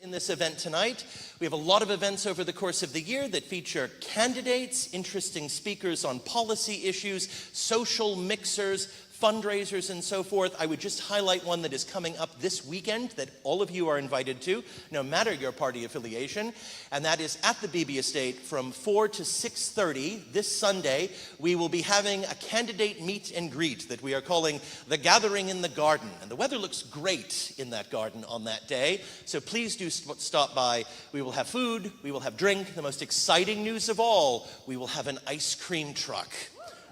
In this event tonight, we have a lot of events over the course of the year that feature candidates, interesting speakers on policy issues, social mixers, fundraisers, and so forth. I would just highlight one that is coming up this weekend that all of you are invited to, no matter your party affiliation, and that is at the Beebe Estate from 4 to 6:30 this Sunday. We will be having a candidate meet and greet that we are calling The Gathering in the Garden, and the weather looks great in that garden on that day, so please do stop by. We will have food, we will have drink. The most exciting news of all, we will have an ice cream truck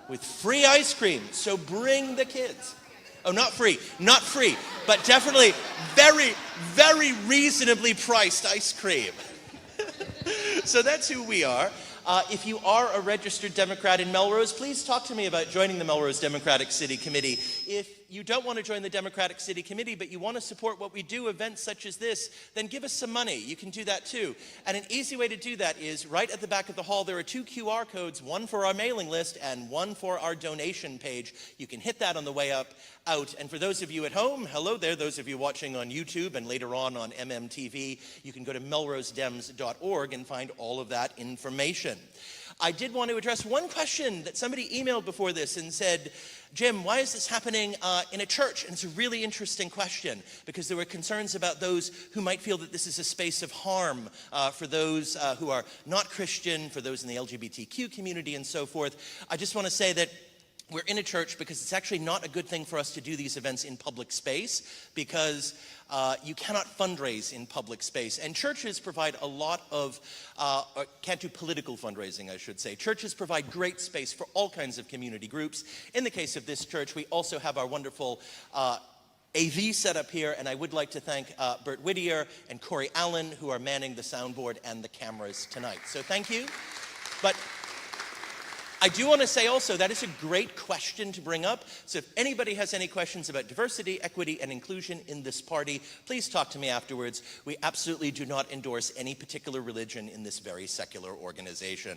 with free ice cream, so bring the kids. Oh, not free, but definitely very, very reasonably priced ice cream. So that's who we are. If you are a registered Democrat in Melrose, please talk to me about joining the Melrose Democratic City Committee. If you don't want to join the Democratic City Committee, but you want to support what we do, events such as this, then give us some money. You can do that too. And an easy way to do that is right at the back of the hall, there are 2 QR codes, one for our mailing list and one for our donation page. You can hit that on the way out. And for those of you at home, hello there, those of you watching on YouTube and later on MMTV, you can go to melrosedems.org and find all of that information. I did want to address one question that somebody emailed before this and said, Jim, why is this happening in a church? And it's a really interesting question because there were concerns about those who might feel that this is a space of harm for those who are not Christian, for those in the LGBTQ community and so forth. I just want to say that we're in a church because it's actually not a good thing for us to do these events in public space because you cannot fundraise in public space. And churches provide a lot of, can't do political fundraising, I should say. Churches provide great space for all kinds of community groups. In the case of this church, we also have our wonderful AV set up here, and I would like to thank Bert Whittier and Corey Allen, who are manning the soundboard and the cameras tonight. So thank you. But I do want to say also that is a great question to bring up. So if anybody has any questions about diversity, equity, and inclusion in this party, please talk to me afterwards. We absolutely do not endorse any particular religion in this very secular organization.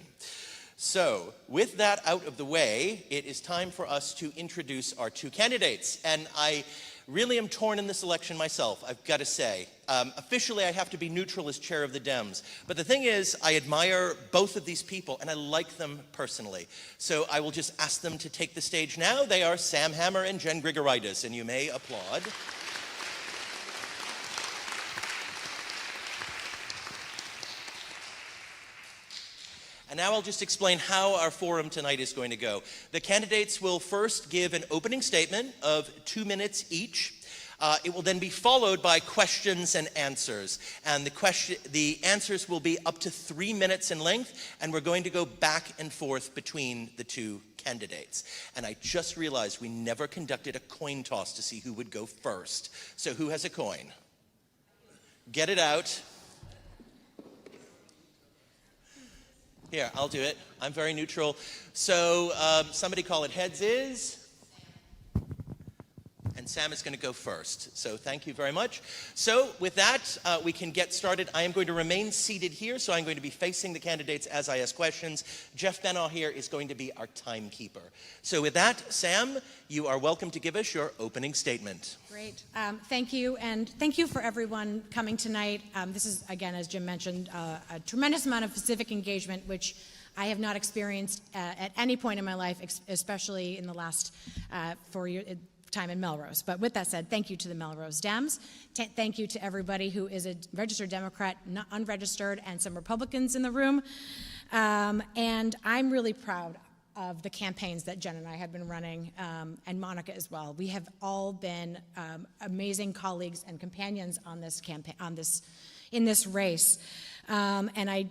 So with that out of the way, it is time for us to introduce our 2 candidates. And I really am torn in this election myself, I've got to say. Officially, I have to be neutral as chair of the Dems. But the thing is, I admire both of these people, and I like them personally. So I will just ask them to take the stage now. They are Sam Hammer and Jen Grigoritis, and you may applaud. And now I'll just explain how our forum tonight is going to go. The candidates will first give an opening statement of 2 minutes each. It will then be followed by questions and answers. And the answers will be up to 3 minutes in length, and we're going to go back and forth between the 2 candidates. And I just realized we never conducted a coin toss to see who would go first. So who has a coin? Get it out. Here, I'll do it. I'm very neutral. So somebody call it heads is. And Sam is going to go first. So thank you very much. So with that, we can get started. I am going to remain seated here, so I'm going to be facing the candidates as I ask questions. Jeff Benaw here is going to be our timekeeper. So with that, Sam, you are welcome to give us your opening statement. Great. Thank you, and thank you for everyone coming tonight. This is, again, as Jim mentioned, a tremendous amount of civic engagement, which I have not experienced at any point in my life, especially in the last 4 years. Time in Melrose. But with that said, thank you to the Melrose Dems. Thank you to everybody who is a registered Democrat, not unregistered, and some Republicans in the room. And I'm really proud of the campaigns that Jen and I have been running, and Monica as well. We have all been amazing colleagues and companions on this campaign, in this race. And I,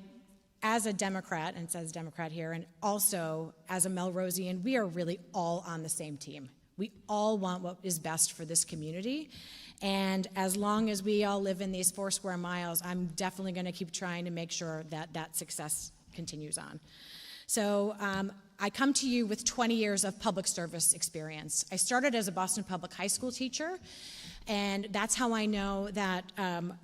as a Democrat, and it says Democrat here, and also as a Melrosian, we are really all on the same team. We all want what is best for this community, and as long as we all live in these 4 square miles, I'm definitely going to keep trying to make sure that that success continues on. So I come to you with 20 years of public service experience. I started as a Boston Public High School teacher, And that's how I know that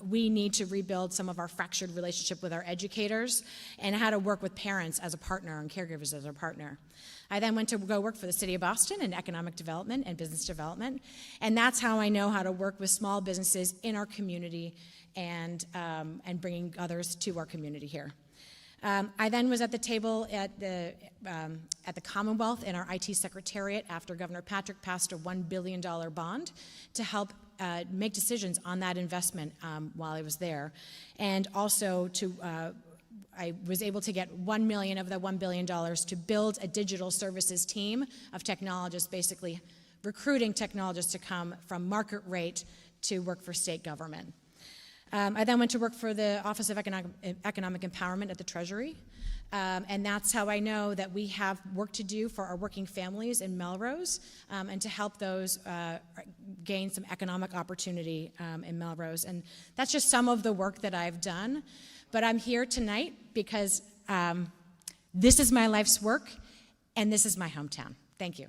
we need to rebuild some of our fractured relationship with our educators and how to work with parents as a partner and caregivers as a partner. I then went to go work for the City of Boston in economic development and business development, and that's how I know how to work with small businesses in our community and bringing others to our community here. I then was at the table at the Commonwealth in our IT Secretariat after Governor Patrick passed a $1 billion bond to help make decisions on that investment while I was there, and also I was able to get $1 million of the $1 billion to build a digital services team of technologists, basically recruiting technologists to come from market rate to work for state government. I then went to work for the Office of Economic Empowerment at the Treasury, and that's how I know that we have work to do for our working families in Melrose and to help those gain some economic opportunity in Melrose. And that's just some of the work that I've done. But I'm here tonight because this is my life's work, and this is my hometown. Thank you.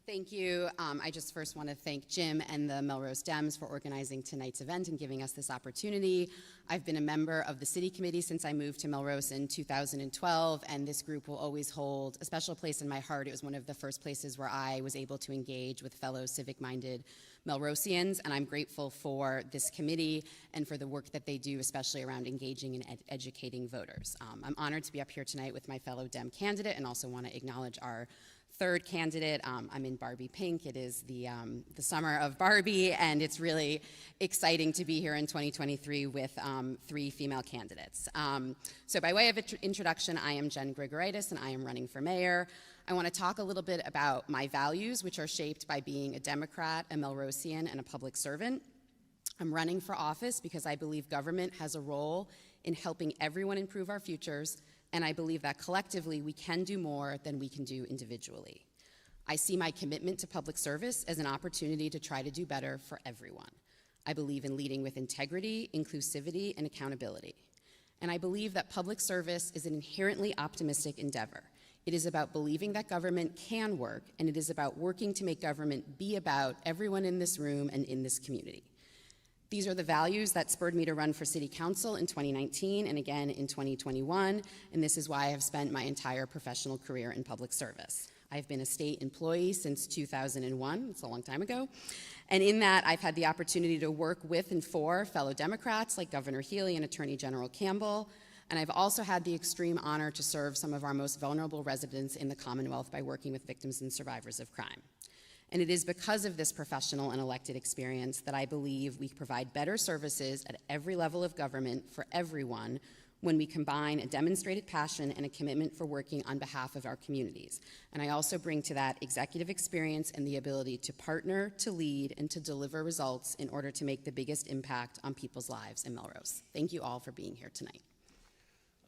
Thank you. I just first want to thank Jim and the Melrose Dems for organizing tonight's event and giving us this opportunity. I've been a member of the City Committee since I moved to Melrose in 2012, and this group will always hold a special place in my heart. It was one of the first places where I was able to engage with fellow civic-minded Melrosians, and I'm grateful for this committee and for the work that they do, especially around engaging and educating voters. I'm honored to be up here tonight with my fellow Dem candidate, and also want to acknowledge our third candidate. I'm in Barbie pink. It is the summer of Barbie, and it's really exciting to be here in 2023 with 3 female candidates. So by way of introduction, I am Jen Grigoritis, and I am running for mayor. I want to talk a little bit about my values, which are shaped by being a Democrat, a Melrosian, and a public servant. I'm running for office because I believe government has a role in helping everyone improve our futures, and I believe that collectively we can do more than we can do individually. I see my commitment to public service as an opportunity to try to do better for everyone. I believe in leading with integrity, inclusivity, and accountability. And I believe that public service is an inherently optimistic endeavor. It is about believing that government can work, and it is about working to make government be about everyone in this room and in this community. These are the values that spurred me to run for City Council in 2019 and again in 2021, and this is why I have spent my entire professional career in public service. I've been a state employee since 2001, it's a long time ago, and in that I've had the opportunity to work with and for fellow Democrats like Governor Healy and Attorney General Campbell, and I've also had the extreme honor to serve some of our most vulnerable residents in the Commonwealth by working with victims and survivors of crime. And it is because of this professional and elected experience that I believe we provide better services at every level of government for everyone when we combine a demonstrated passion and a commitment for working on behalf of our communities. And I also bring to that executive experience and the ability to partner, to lead, and to deliver results in order to make the biggest impact on people's lives in Melrose. Thank you all for being here tonight.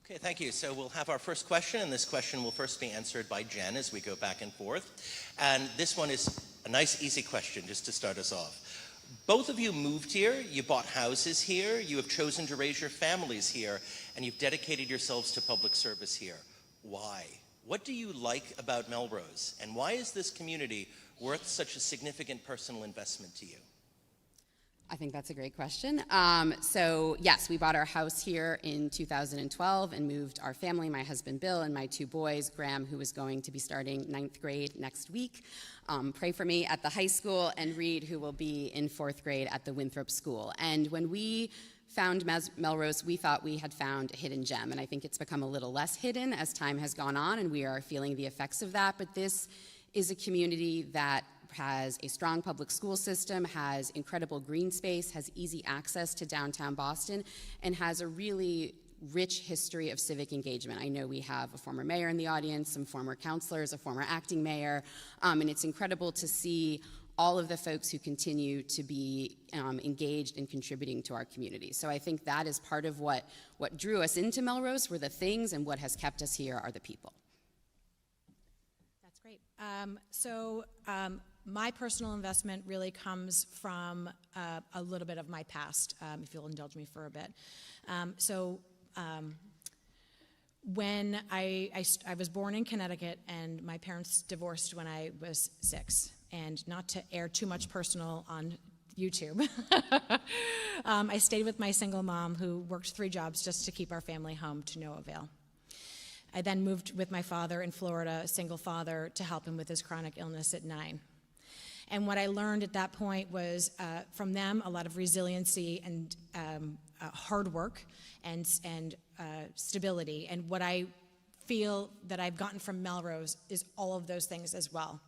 Okay, thank you. So we'll have our first question, and this question will first be answered by Jen as we go back and forth. And this one is a nice, easy question just to start us off. Both of you moved here, you bought houses here, you have chosen to raise your families here, and you've dedicated yourselves to public service here. Why? What do you like about Melrose, and why is this community worth such a significant personal investment to you? I think that's a great question. So yes, we bought our house here in 2012 and moved our family, my husband Bill and my 2 boys, Graham, who is going to be starting 9th grade next week, pray for me, at the high school, and Reed, who will be in 4th grade at the Winthrop School. And when we found Melrose, we thought we had found a hidden gem, and I think it's become a little less hidden as time has gone on, and we are feeling the effects of that. But this is a community that has a strong public school system, has incredible green space, has easy access to downtown Boston, and has a really rich history of civic engagement. I know we have a former mayor in the audience, some former councilors, a former acting mayor, and it's incredible to see all of the folks who continue to be engaged in contributing to our community. So I think that is part of what drew us into Melrose were the things, and what has kept us here are the people. That's great. My personal investment really comes from a little bit of my past, if you'll indulge me for a bit. When I was born in Connecticut, and my parents divorced when I was 6. and not to air too much personal on YouTube, I stayed with my single mom who worked 3 jobs just to keep our family home to no avail. I then moved with my father in Florida, a single father, to help him with his chronic illness at 9. And what I learned at that point was from them a lot of resiliency and hard work and stability. And what I feel that I've gotten from Melrose is all of those things as well.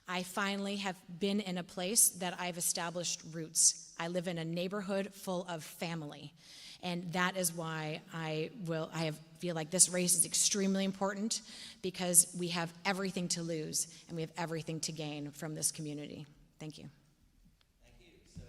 I finally have been in a place that I've established roots. I live in a neighborhood full of family. And that is why I feel like this race is extremely important, because we have everything to lose and we have everything to gain from this community. Thank you. Thank you. So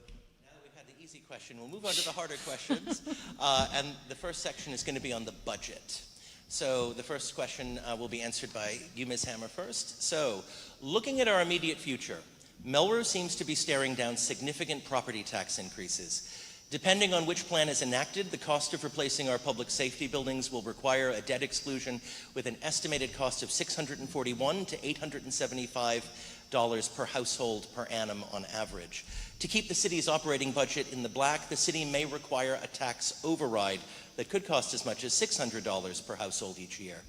now that we've had the easy question, we'll move on to the harder questions. And the first section is going to be on the budget. So the first question will be answered by you, Ms. Hammer, first. So, looking at our immediate future, Melrose seems to be staring down significant property tax increases. Depending on which plan is enacted, the cost of replacing our public safety buildings will require a debt exclusion with an estimated cost of $641 to $875 per household per annum on average. To keep the city's operating budget in the black, the city may require a tax override that could cost as much as $600 per household each year.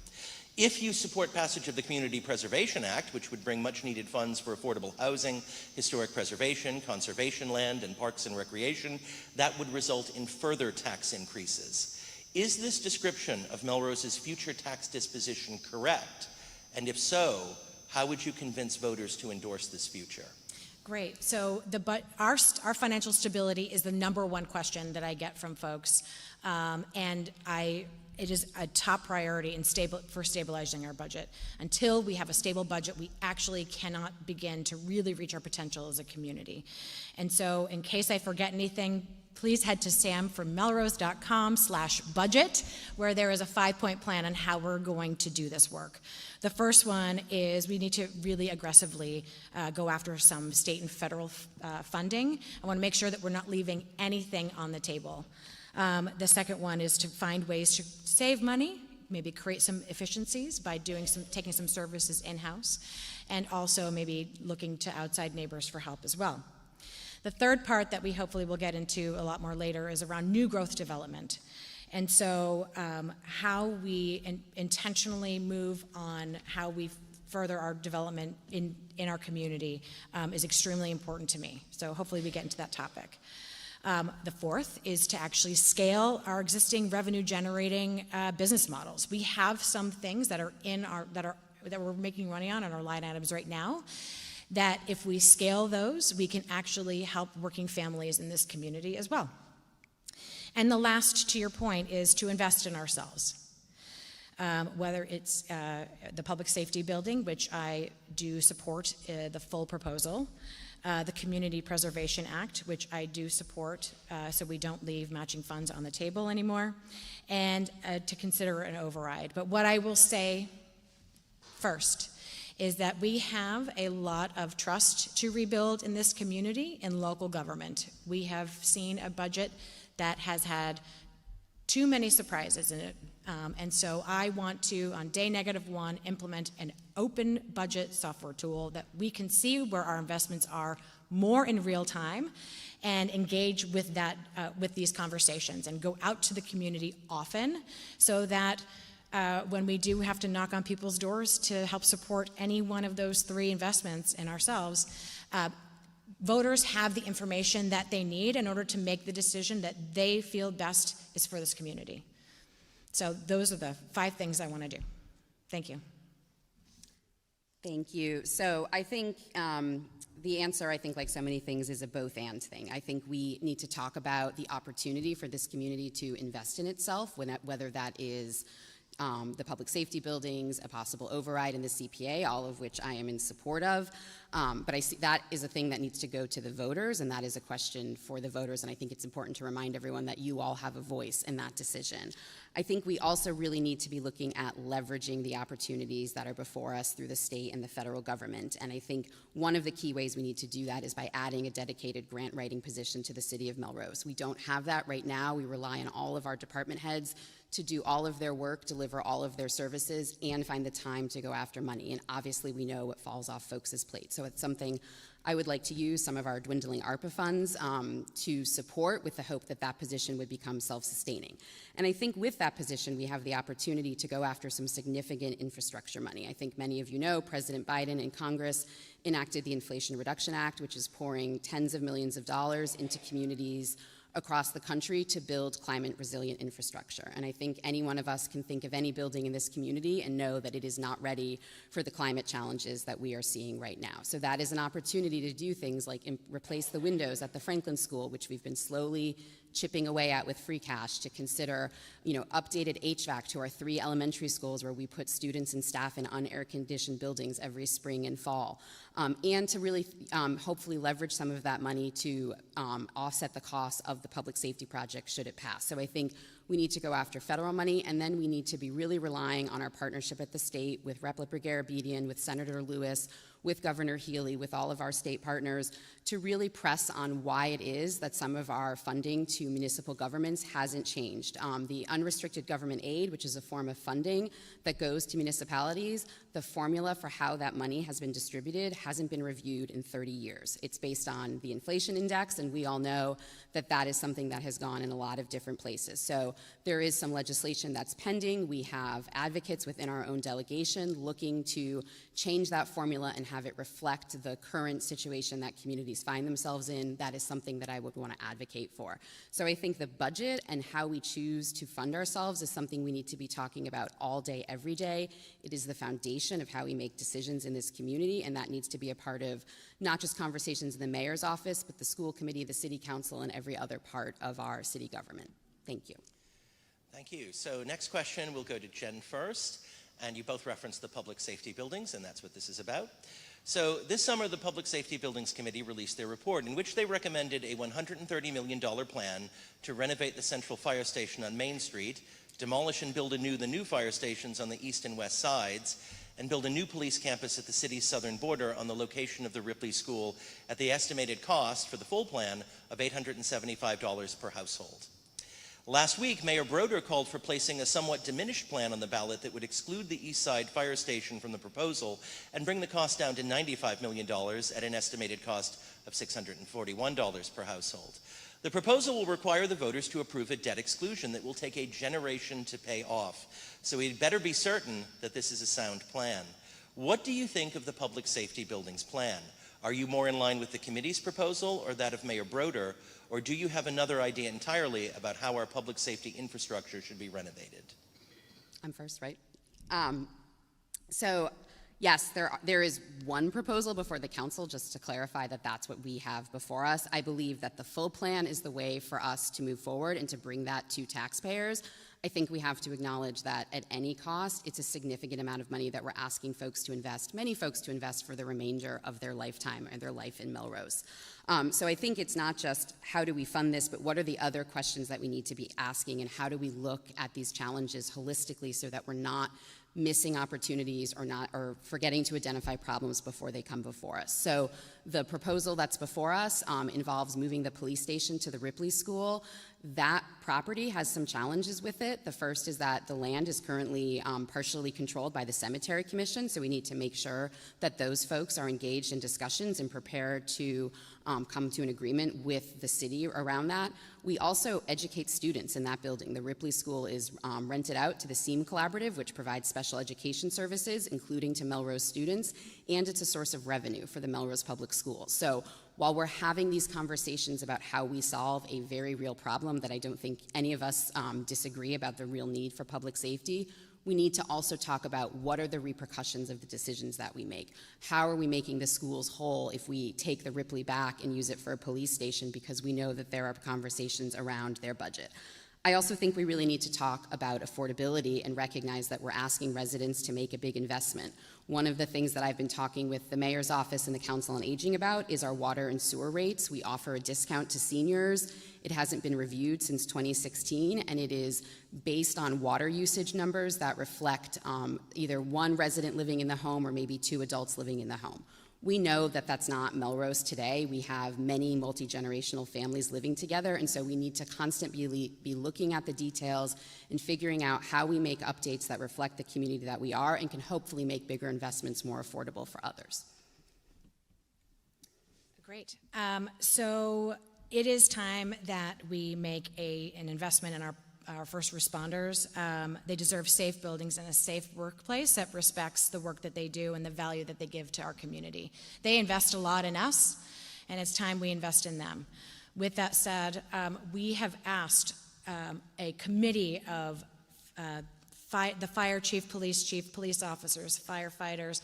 If you support passage of the Community Preservation Act, which would bring much needed funds for affordable housing, historic preservation, conservation land, and parks and recreation, that would result in further tax increases. Is this description of Melrose's future tax disposition correct? And if so, how would you convince voters to endorse this future? Great. So our financial stability is the number one question that I get from folks, and it is a top priority for stabilizing our budget. Until we have a stable budget, we actually cannot begin to really reach our potential as a community. And so, in case I forget anything, please head to samformelrose.com/budget, where there is a 5-point plan on how we're going to do this work. The first one is we need to really aggressively go after some state and federal funding. I want to make sure that we're not leaving anything on the table. The second one is to find ways to save money, maybe create some efficiencies by taking some services in-house, and also maybe looking to outside neighbors for help as well. The third part that we hopefully will get into a lot more later is around new growth development. And so how we intentionally move on how we further our development in our community is extremely important to me. So hopefully we get into that topic. The fourth is to actually scale our existing revenue-generating business models. We have some things that are that we're making money on our line items right now, that if we scale those, we can actually help working families in this community as well. And the last, to your point, is to invest in ourselves. Whether it's the public safety building, which I do support the full proposal, the Community Preservation Act, which I do support, so we don't leave matching funds on the table anymore, and to consider an override. But what I will say first is that we have a lot of trust to rebuild in this community in local government. We have seen a budget that has had too many surprises in it. And so I want to, on day -1, implement an open budget software tool that we can see where our investments are more in real time and engage with with these conversations and go out to the community often, so that when we do have to knock on people's doors to help support any one of those 3 investments in ourselves, voters have the information that they need in order to make the decision that they feel best is for this community. So those are the 5 things I want to do. Thank you. Thank you. So I think the answer, like so many things, is a both-and thing. I think we need to talk about the opportunity for this community to invest in itself, whether that is the public safety buildings, a possible override in the CPA, all of which I am in support of. But I see that is a thing that needs to go to the voters, and that is a question for the voters, and I think it's important to remind everyone that you all have a voice in that decision. I think we also really need to be looking at leveraging the opportunities that are before us through the state and the federal government, and I think one of the key ways we need to do that is by adding a dedicated grant writing position to the city of Melrose. We don't have that right now. We rely on all of our department heads to do all of their work, deliver all of their services, and find the time to go after money. And obviously we know what falls off folks' plates. So it's something I would like to use some of our dwindling ARPA funds to support, with the hope that that position would become self-sustaining. And I think with that position, we have the opportunity to go after some significant infrastructure money. I think many of you know President Biden and Congress enacted the Inflation Reduction Act, which is pouring tens of millions of dollars into communities across the country to build climate resilient infrastructure. And I think any one of us can think of any building in this community and know that it is not ready for the climate challenges that we are seeing right now. So that is an opportunity to do things like replace the windows at the Franklin School, which we've been slowly chipping away at with free cash, to consider, updated HVAC to our 3 elementary schools where we put students and staff in unair conditioned buildings every spring and fall, and to really hopefully leverage some of that money to offset the costs of the public safety project should it pass. So I think we need to go after federal money, and then we need to be really relying on our partnership at the state with Rep. Garabedian, with Senator Lewis, with Governor Healy, with all of our state partners, to really press on why it is that some of our funding to municipal governments hasn't changed. The unrestricted government aid, which is a form of funding that goes to municipalities, the formula for how that money has been distributed hasn't been reviewed in 30 years. It's based on the inflation index, and we all know that that is something that has gone in a lot of different places. So there is some legislation that's pending. We have advocates within our own delegation looking to change that formula and have it reflect the current situation that communities find themselves in. That is something that I would want to advocate for. So I think the budget and how we choose to fund ourselves is something we need to be talking about all day, every day. It is the foundation of how we make decisions in this community, and that needs to be a part of not just conversations in the mayor's office, but the school committee, the city council, and every other part of our city government. Thank you. Thank you. So next question will go to Jen first, and you both referenced the public safety buildings, and that's what this is about. So this summer, the Public Safety Buildings Committee released their report in which they recommended a $130 million plan to renovate the Central Fire Station on Main Street, demolish and build anew the new fire stations on the east and west sides, and build a new police campus at the city's southern border on the location of the Ripley School at the estimated cost for the full plan of $875 per household. Last week, Mayor Broder called for placing a somewhat diminished plan on the ballot that would exclude the East Side Fire Station from the proposal and bring the cost down to $95 million at an estimated cost of $641 per household. The proposal will require the voters to approve a debt exclusion that will take a generation to pay off. So we'd better be certain that this is a sound plan. What do you think of the Public Safety Buildings plan? Are you more in line with the committee's proposal or that of Mayor Broder? Or do you have another idea entirely about how our public safety infrastructure should be renovated? I'm first, right? So yes, there is one proposal before the council, just to clarify that that's what we have before us. I believe that the full plan is the way for us to move forward and to bring that to taxpayers. I think we have to acknowledge that at any cost, it's a significant amount of money that we're asking folks to invest, many folks to invest for the remainder of their lifetime and their life in Melrose. So I think it's not just how do we fund this, but what are the other questions that we need to be asking, and how do we look at these challenges holistically so that we're not missing opportunities or forgetting to identify problems before they come before us. So the proposal that's before us involves moving the police station to the Ripley School. That property has some challenges with it. The first is that the land is currently partially controlled by the Cemetery Commission, so we need to make sure that those folks are engaged in discussions and prepared to come to an agreement with the city around that. We also educate students in that building. The Ripley School is rented out to the SEAM Collaborative, which provides special education services, including to Melrose students, and it's a source of revenue for the Melrose Public Schools. So while we're having these conversations about how we solve a very real problem that I don't think any of us disagree about the real need for public safety, we need to also talk about what are the repercussions of the decisions that we make. How are we making the schools whole if we take the Ripley back and use it for a police station, because we know that there are conversations around their budget. I also think we really need to talk about affordability and recognize that we're asking residents to make a big investment. One of the things that I've been talking with the mayor's office and the Council on Aging about is our water and sewer rates. We offer a discount to seniors. It hasn't been reviewed since 2016, and it is based on water usage numbers that reflect either one resident living in the home or maybe two adults living in the home. We know that that's not Melrose today. We have many multi-generational families living together, and so we need to constantly be looking at the details and figuring out how we make updates that reflect the community that we are and can hopefully make bigger investments more affordable for others. Great. So it is time that we make an investment in our first responders. They deserve safe buildings and a safe workplace that respects the work that they do and the value that they give to our community. They invest a lot in us, and it's time we invest in them. With that said, we have asked a committee of the fire chief, police officers, firefighters,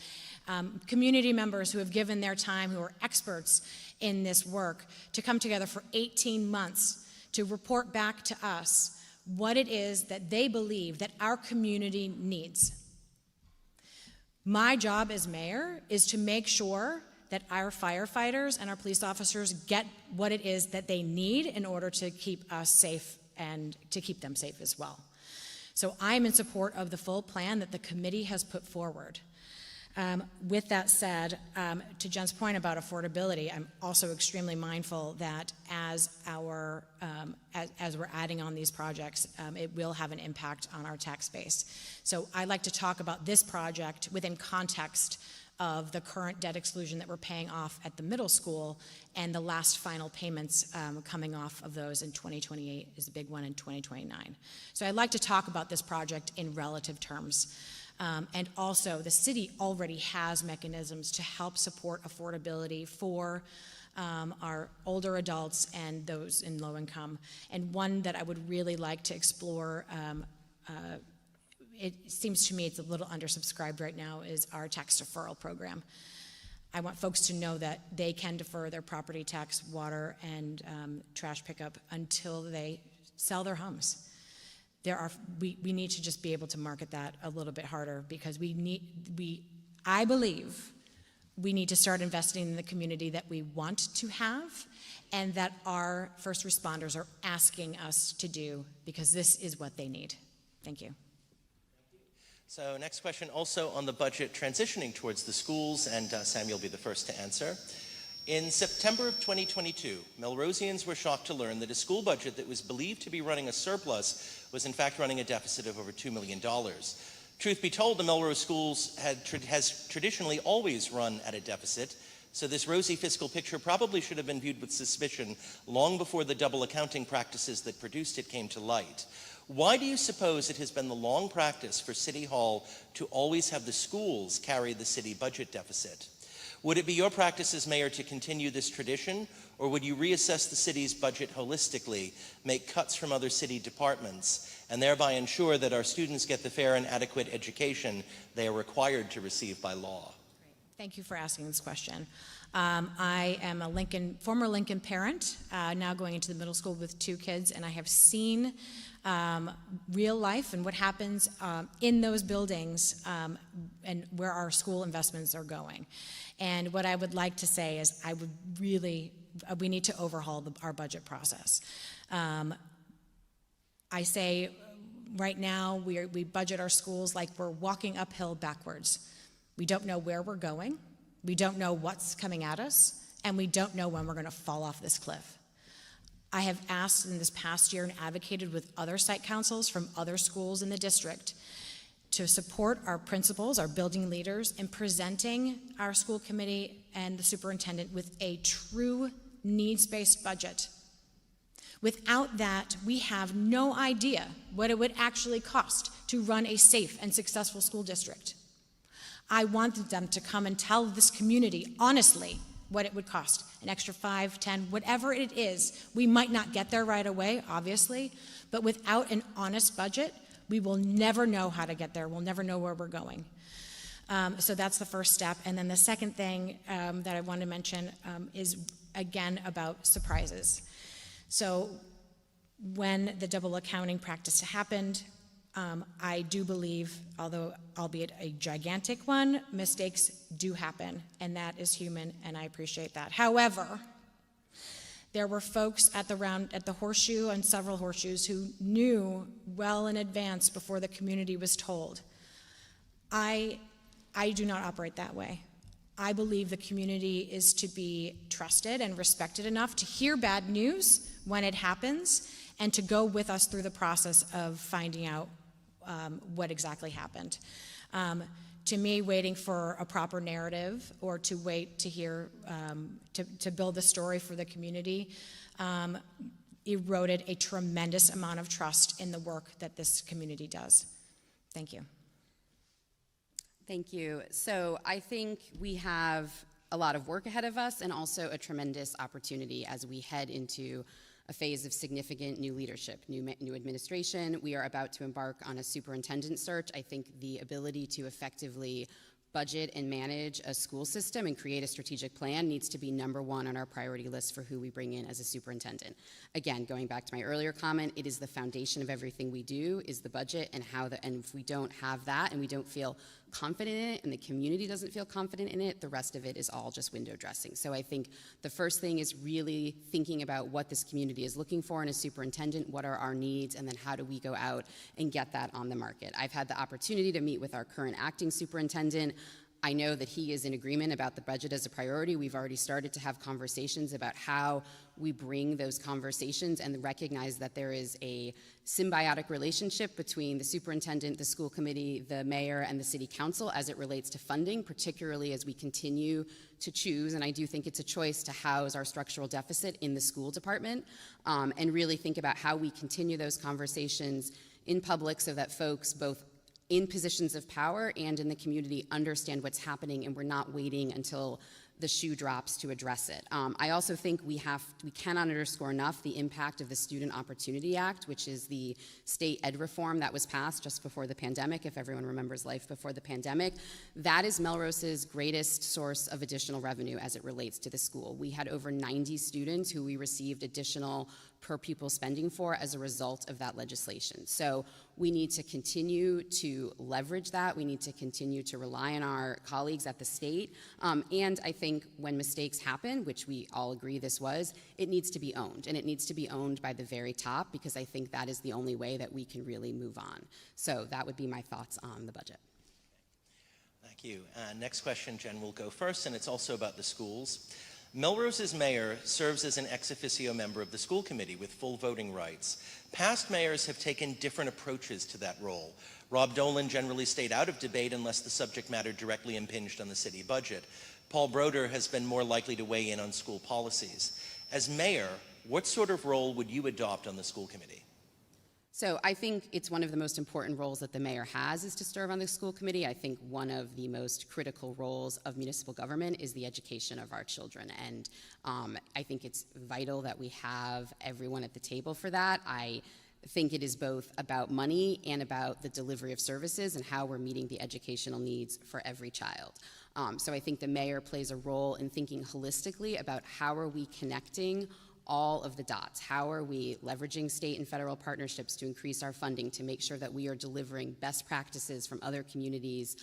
community members who have given their time, who are experts in this work, to come together for 18 months to report back to us what it is that they believe that our community needs. My job as mayor is to make sure that our firefighters and our police officers get what it is that they need in order to keep us safe and to keep them safe as well. So I'm in support of the full plan that the committee has put forward. With that said, to Jen's point about affordability, I'm also extremely mindful that as we're adding on these projects, it will have an impact on our tax base. So I'd like to talk about this project within context of the current debt exclusion that we're paying off at the middle school, and the last final payments coming off of those in 2028 is a big one in 2029. So I'd like to talk about this project in relative terms. And also, the city already has mechanisms to help support affordability for our older adults and those in low income. And one that I would really like to explore, it seems to me it's a little undersubscribed right now, is our tax deferral program. I want folks to know that they can defer their property tax, water, and trash pickup until they sell their homes. We need to just be able to market that a little bit harder, because I believe we need to start investing in the community that we want to have and that our first responders are asking us to do, because this is what they need. Thank you. So next question, also on the budget, transitioning towards the schools, and Sam, you'll be the first to answer. In September of 2022, Melrosians were shocked to learn that a school budget that was believed to be running a surplus was in fact running a deficit of over $2 million. Truth be told, the Melrose schools has traditionally always run at a deficit, so this rosy fiscal picture probably should have been viewed with suspicion long before the double accounting practices that produced it came to light. Why do you suppose it has been the long practice for City Hall to always have the schools carry the city budget deficit? Would it be your practice as mayor to continue this tradition, or would you reassess the city's budget holistically, make cuts from other city departments, and thereby ensure that our students get the fair and adequate education they are required to receive by law? Thank you for asking this question. I am a former Lincoln parent, now going into the middle school with 2 kids, and I have seen real life and what happens in those buildings and where our school investments are going. And what I would like to say is we need to overhaul our budget process. I say right now we budget our schools like we're walking uphill backwards. We don't know where we're going, we don't know what's coming at us, and we don't know when we're going to fall off this cliff. I have asked in this past year and advocated with other site councils from other schools in the district to support our principals, our building leaders, in presenting our school committee and the superintendent with a true needs-based budget. Without that, we have no idea what it would actually cost to run a safe and successful school district. I want them to come and tell this community honestly what it would cost, an extra 5, 10, whatever it is. We might not get there right away, obviously, but without an honest budget, we will never know how to get there. We'll never know where we're going. So that's the first step. And then the second thing that I want to mention is, again, about surprises. So when the double accounting practice happened, I do believe, although albeit a gigantic one, mistakes do happen, and that is human, and I appreciate that. However, there were folks at the Horseshoe and several Horseshoes who knew well in advance before the community was told. I do not operate that way. I believe the community is to be trusted and respected enough to hear bad news when it happens and to go with us through the process of finding out what exactly happened. To me, waiting for a proper narrative or to wait to hear, to build a story for the community eroded a tremendous amount of trust in the work that this community does. Thank you. Thank you. So I think we have a lot of work ahead of us and also a tremendous opportunity as we head into a phase of significant new leadership, new administration. We are about to embark on a superintendent search. I think the ability to effectively budget and manage a school system and create a strategic plan needs to be number one on our priority list for who we bring in as a superintendent. Again, going back to my earlier comment, it is the foundation of everything we do is the budget and and if we don't have that and we don't feel confident in it and the community doesn't feel confident in it, the rest of it is all just window dressing. So I think the first thing is really thinking about what this community is looking for in a superintendent, what are our needs, and then how do we go out and get that on the market. I've had the opportunity to meet with our current acting superintendent. I know that he is in agreement about the budget as a priority. We've already started to have conversations about how we bring those conversations and recognize that there is a symbiotic relationship between the superintendent, the school committee, the mayor, and the city council as it relates to funding, particularly as we continue to choose, and I do think it's a choice to house our structural deficit in the school department, and really think about how we continue those conversations in public so that folks both in positions of power and in the community understand what's happening and we're not waiting until the shoe drops to address it. I also think we cannot underscore enough the impact of the Student Opportunity Act, which is the state ed reform that was passed just before the pandemic, if everyone remembers life before the pandemic. That is Melrose's greatest source of additional revenue as it relates to the school. We had over 90 students who we received additional per pupil spending for as a result of that legislation. So we need to continue to leverage that. We need to continue to rely on our colleagues at the state. And I think when mistakes happen, which we all agree this was, it needs to be owned. And it needs to be owned by the very top because I think that is the only way that we can really move on. So that would be my thoughts on the budget. Thank you. Next question, Jen will go first, and it's also about the schools. Melrose's mayor serves as an ex officio member of the school committee with full voting rights. Past mayors have taken different approaches to that role. Rob Dolan generally stayed out of debate unless the subject matter directly impinged on the city budget. Paul Broder has been more likely to weigh in on school policies. As mayor, what sort of role would you adopt on the school committee? So I think it's one of the most important roles that the mayor has is to serve on the school committee. I think one of the most critical roles of municipal government is the education of our children. And I think it's vital that we have everyone at the table for that. I think it is both about money and about the delivery of services and how we're meeting the educational needs for every child. So I think the mayor plays a role in thinking holistically about how are we connecting all of the dots. How are we leveraging state and federal partnerships to increase our funding to make sure that we are delivering best practices from other communities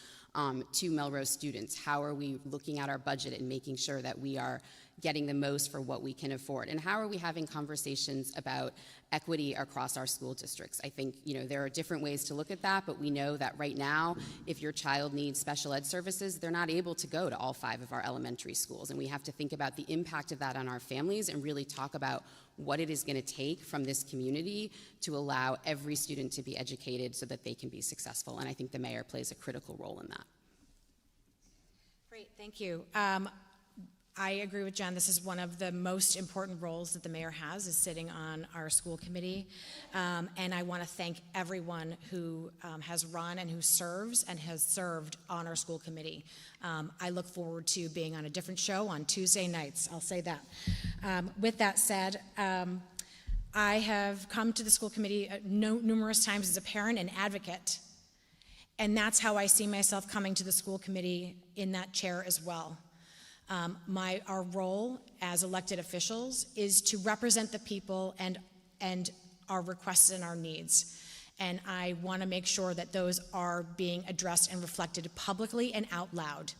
to Melrose students? How are we looking at our budget and making sure that we are getting the most for what we can afford? And how are we having conversations about equity across our school districts? I think, there are different ways to look at that, but we know that right now, if your child needs special ed services, they're not able to go to all 5 of our elementary schools. And we have to think about the impact of that on our families and really talk about what it is going to take from this community to allow every student to be educated so that they can be successful. And I think the mayor plays a critical role in that. Great, thank you. I agree with Jen. This is one of the most important roles that the mayor has, is sitting on our school committee. And I want to thank everyone who has run and who serves and has served on our school committee. I look forward to being on a different show on Tuesday nights. I'll say that. With that said, I have come to the school committee numerous times as a parent and advocate. And that's how I see myself coming to the school committee in that chair as well. Our role as elected officials is to represent the people and our requests and our needs. And I want to make sure that those are being addressed and reflected publicly and out loud.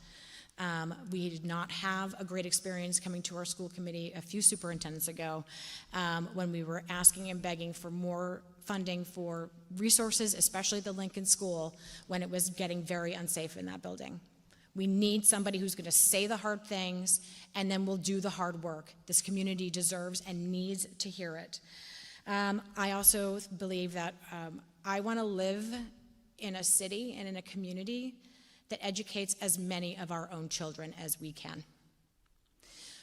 We did not have a great experience coming to our school committee a few superintendents ago when we were asking and begging for more funding for resources, especially the Lincoln School, when it was getting very unsafe in that building. We need somebody who's going to say the hard things and then will do the hard work. This community deserves and needs to hear it. I also believe that I want to live in a city and in a community that educates as many of our own children as we can.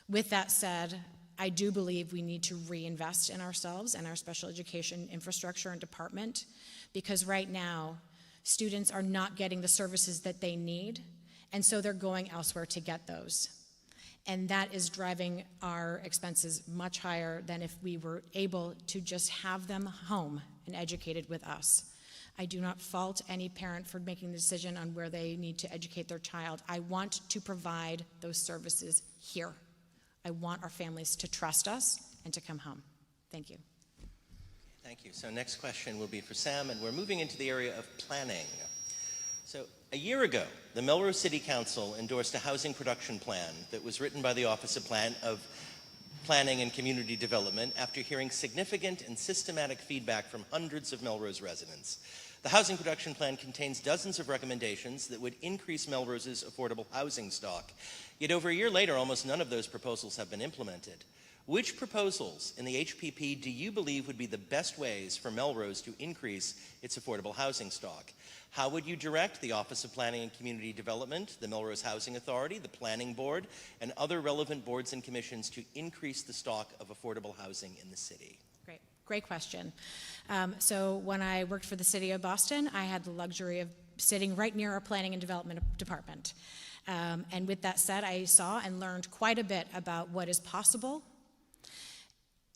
With that said, I do believe we need to reinvest in ourselves and our special education infrastructure and department, because right now, students are not getting the services that they need, and so they're going elsewhere to get those. And that is driving our expenses much higher than if we were able to just have them home and educated with us. I do not fault any parent for making the decision on where they need to educate their child. I want to provide those services here. I want our families to trust us and to come home. Thank you. Thank you. So next question will be for Sam, and we're moving into the area of planning. So a year ago, the Melrose City Council endorsed a housing production plan that was written by the Office of Planning and Community Development after hearing significant and systematic feedback from hundreds of Melrose residents. The housing production plan contains dozens of recommendations that would increase Melrose's affordable housing stock. Yet over a year later, almost none of those proposals have been implemented. Which proposals in the HPP do you believe would be the best ways for Melrose to increase its affordable housing stock? How would you direct the Office of Planning and Community Development, the Melrose Housing Authority, the Planning Board, and other relevant boards and commissions to increase the stock of affordable housing in the city? Great question. So when I worked for the city of Boston, I had the luxury of sitting right near our planning and development department. And with that said, I saw and learned quite a bit about what is possible.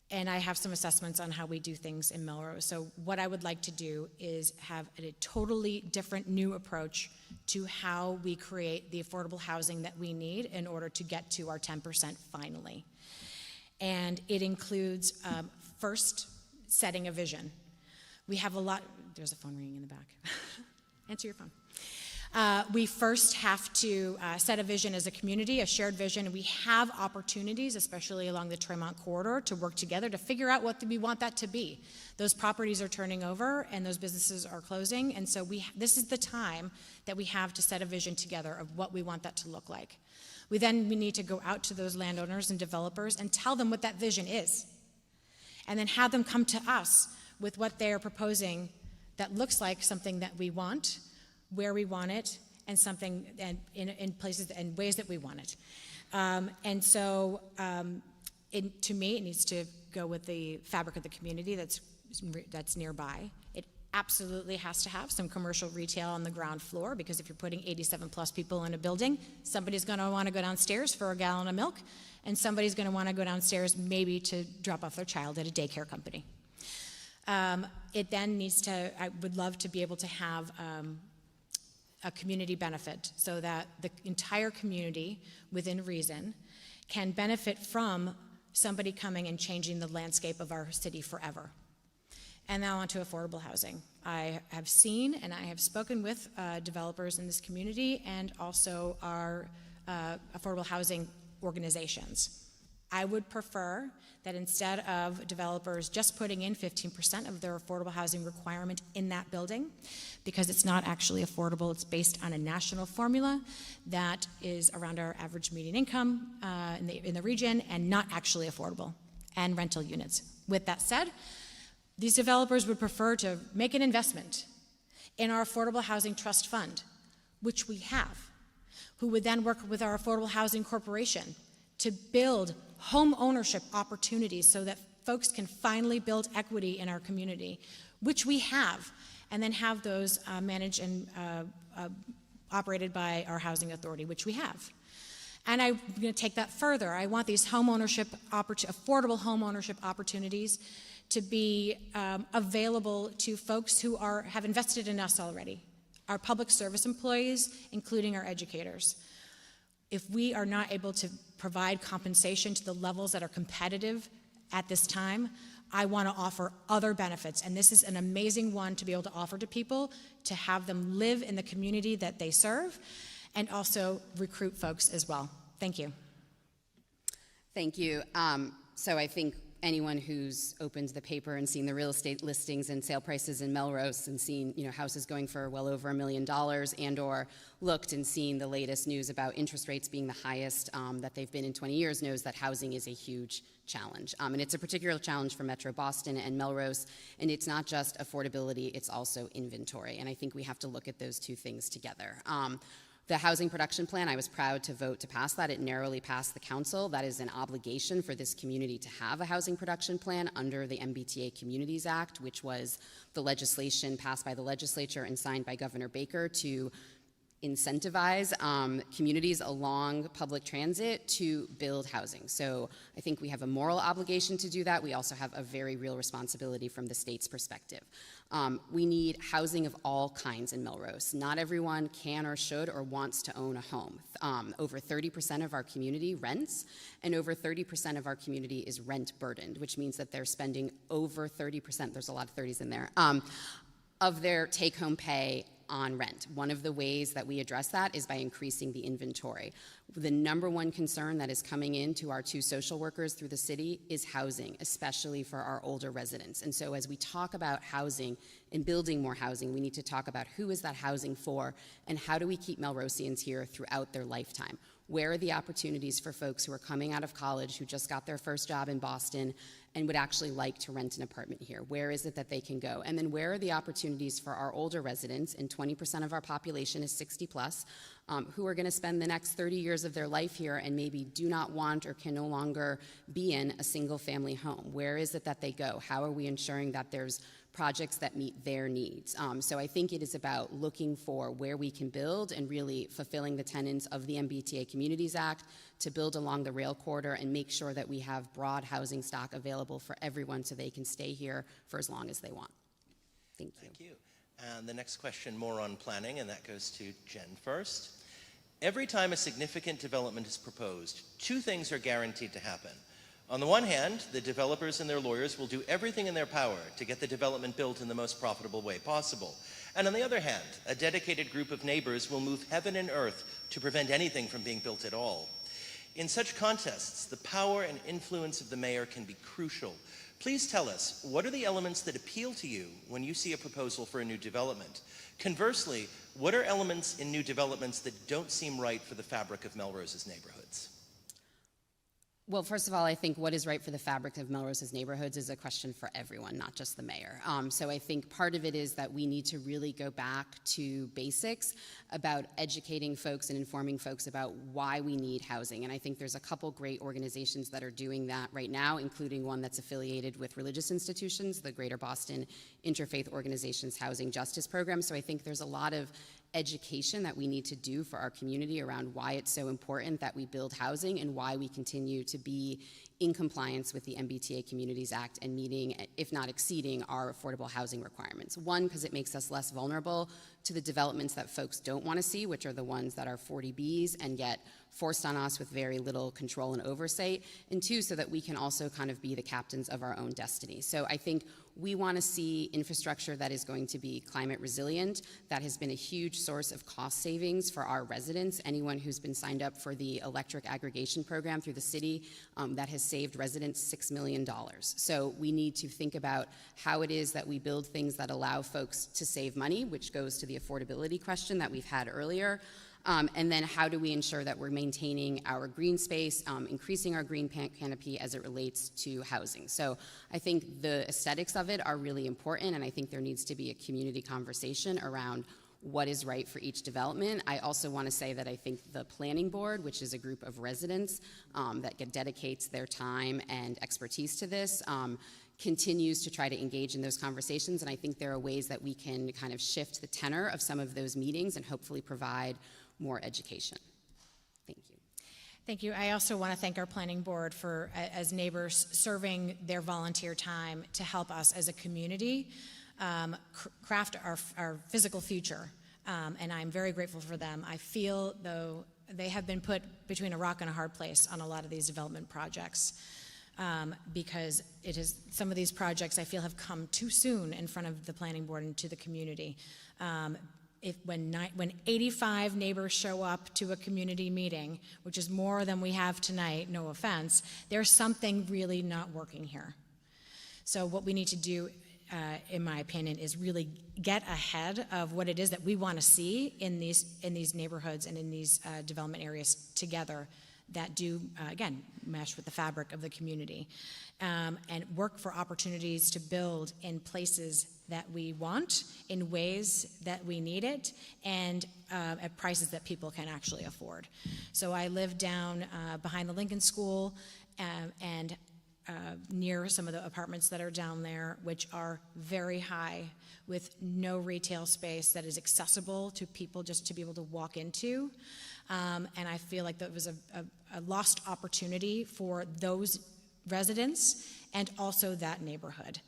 And I have some assessments on how we do things in Melrose. So what I would like to do is have a totally different new approach to how we create the affordable housing that we need in order to get to our 10% finally. And it includes, first, setting a vision. We have a lot, there's a phone ringing in the back. Answer your phone. We first have to set a vision as a community, a shared vision, and we have opportunities, especially along the Tremont corridor, to work together to figure out what we want that to be. Those properties are turning over and those businesses are closing, and so this is the time that we have to set a vision together of what we want that to look like. We need to go out to those landowners and developers and tell them what that vision is, and then have them come to us with what they are proposing that looks like something that we want, where we want it, and something in places and ways that we want it. And so, to me, it needs to go with the fabric of the community that's nearby. It absolutely has to have some commercial retail on the ground floor, because if you're putting 87 plus people in a building, somebody's going to want to go downstairs for a gallon of milk, and somebody's going to want to go downstairs maybe to drop off their child at a daycare company. It then needs to, I would love to be able to have a community benefit so that the entire community, within reason, can benefit from somebody coming and changing the landscape of our city forever. And now on to affordable housing. I have seen and I have spoken with developers in this community and also our affordable housing organizations. I would prefer that instead of developers just putting in 15% of their affordable housing requirement in that building, because it's not actually affordable, it's based on a national formula that is around our average median income in the region and not actually affordable, and rental units. With that said, these developers would prefer to make an investment in our Affordable Housing Trust Fund, which we have, who would then work with our Affordable Housing Corporation to build home ownership opportunities so that folks can finally build equity in our community, which we have, and then have those managed and operated by our housing authority, which we have. And I'm going to take that further. I want these home ownership affordable home ownership opportunities to be available to folks who have invested in us already, our public service employees, including our educators. If we are not able to provide compensation to the levels that are competitive at this time, I want to offer other benefits. And this is an amazing one to be able to offer to people, to have them live in the community that they serve, and also recruit folks as well. Thank you. Thank you. So I think anyone who's opened the paper and seen the real estate listings and sale prices in Melrose and seen, houses going for well over $1 million, and or looked and seen the latest news about interest rates being the highest that they've been in 20 years knows that housing is a huge challenge. And it's a particular challenge for Metro Boston and Melrose, and it's not just affordability, it's also inventory. And I think we have to look at those two things together. The housing production plan, I was proud to vote to pass that. It narrowly passed the council. That is an obligation for this community to have a housing production plan under the MBTA Communities Act, which was the legislation passed by the legislature and signed by Governor Baker to incentivize communities along public transit to build housing. So I think we have a moral obligation to do that. We also have a very real responsibility from the state's perspective. We need housing of all kinds in Melrose. Not everyone can or should or wants to own a home. Over 30% of our community rents, and over 30% of our community is rent burdened, which means that they're spending over 30%, there's a lot of 30s in there, of their take-home pay on rent. One of the ways that we address that is by increasing the inventory. The number one concern that is coming into our two social workers through the city is housing, especially for our older residents. And so as we talk about housing and building more housing, we need to talk about who is that housing for and how do we keep Melrosians here throughout their lifetime. Where are the opportunities for folks who are coming out of college, who just got their first job in Boston and would actually like to rent an apartment here? Where is it that they can go? And then where are the opportunities for our older residents, and 20% of our population is 60 plus, who are gonna spend the next 30 years of their life here and maybe do not want or can no longer be in a single family home? Where is it that they go? How are we ensuring that there's projects that meet their needs? So I think it is about looking for where we can build and really fulfilling the tenets of the MBTA Communities Act to build along the rail corridor and make sure that we have broad housing stock available for everyone so they can stay here for as long as they want. Thank you. Thank you. And the next question, more on planning, and that goes to Jen first. Every time a significant development is proposed, two things are guaranteed to happen. On the one hand, the developers and their lawyers will do everything in their power to get the development built in the most profitable way possible. And on the other hand, a dedicated group of neighbors will move heaven and earth to prevent anything from being built at all. In such contests, the power and influence of the mayor can be crucial. Please tell us, what are the elements that appeal to you when you see a proposal for a new development? Conversely, what are elements in new developments that don't seem right for the fabric of Melrose's neighborhoods? Well, first of all, I think what is right for the fabric of Melrose's neighborhoods is a question for everyone, not just the mayor. So I think part of it is that we need to really go back to basics about educating folks and informing folks about why we need housing. And I think there's a couple great organizations that are doing that right now, including one that's affiliated with religious institutions, the Greater Boston Interfaith Organization's Housing Justice Program. So I think there's a lot of education that we need to do for our community around why it's so important that we build housing and why we continue to be in compliance with the MBTA Communities Act and meeting, if not exceeding, our affordable housing requirements. One, because it makes us less vulnerable to the developments that folks don't want to see, which are the ones that are 40Bs and get forced on us with very little control and oversight. And two, so that we can also kind of be the captains of our own destiny. So I think we want to see infrastructure that is going to be climate resilient. That has been a huge source of cost savings for our residents. Anyone who's been signed up for the electric aggregation program through the city, that has saved residents $6 million. So we need to think about how it is that we build things that allow folks to save money, which goes to the affordability question that we've had earlier. And then how do we ensure that we're maintaining our green space, increasing our green canopy as it relates to housing. So I think the aesthetics of it are really important, and I think there needs to be a community conversation around what is right for each development. I also want to say that I think the planning board, which is a group of residents that dedicates their time and expertise to this, continues to try to engage in those conversations, and I think there are ways that we can kind of shift the tenor of some of those meetings and hopefully provide more education. Thank you. Thank you. I also want to thank our planning board for, as neighbors, serving their volunteer time to help us as a community craft our physical future, and I'm very grateful for them. I feel, though, they have been put between a rock and a hard place on a lot of these development projects. Because some of these projects I feel have come too soon in front of the planning board and to the community. When 85 neighbors show up to a community meeting, which is more than we have tonight, no offense, there's something really not working here. So what we need to do, in my opinion, is really get ahead of what it is that we want to see in these neighborhoods and in these development areas together that do, again, mesh with the fabric of the community, and work for opportunities to build in places that we want, in ways that we need it, and at prices that people can actually afford. So I live down behind the Lincoln School and near some of the apartments that are down there, which are very high, with no retail space that is accessible to people just to be able to walk into. And I feel like that was a lost opportunity for those residents and also that neighborhood.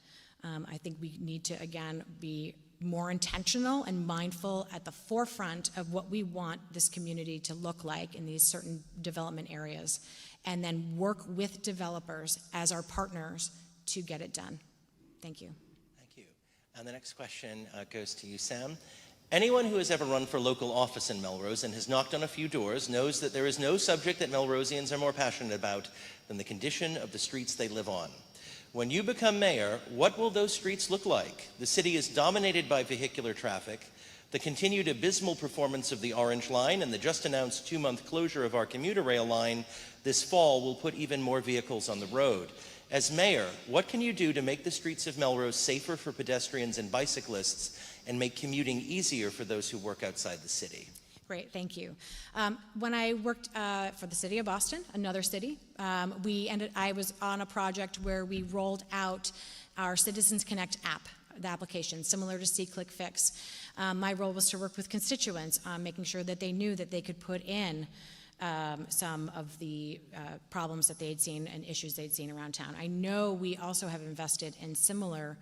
I think we need to, again, be more intentional and mindful at the forefront of what we want this community to look like in these certain development areas, and then work with developers as our partners to get it done. Thank you. Thank you. And the next question goes to you, Sam. Anyone who has ever run for local office in Melrose and has knocked on a few doors knows that there is no subject that Melrosians are more passionate about than the condition of the streets they live on. When you become mayor, what will those streets look like? The city is dominated by vehicular traffic. The continued abysmal performance of the Orange Line and the just announced 2-month closure of our commuter rail line this fall will put even more vehicles on the road. As mayor, what can you do to make the streets of Melrose safer for pedestrians and bicyclists and make commuting easier for those who work outside the city? Great, thank you. When I worked for the city of Boston, another city, I was on a project where we rolled out our Citizens Connect app, the application, similar to See, Click, Fix. My role was to work with constituents on making sure that they knew that they could put in some of the problems that they'd seen and issues they'd seen around town. I know we also have invested in similar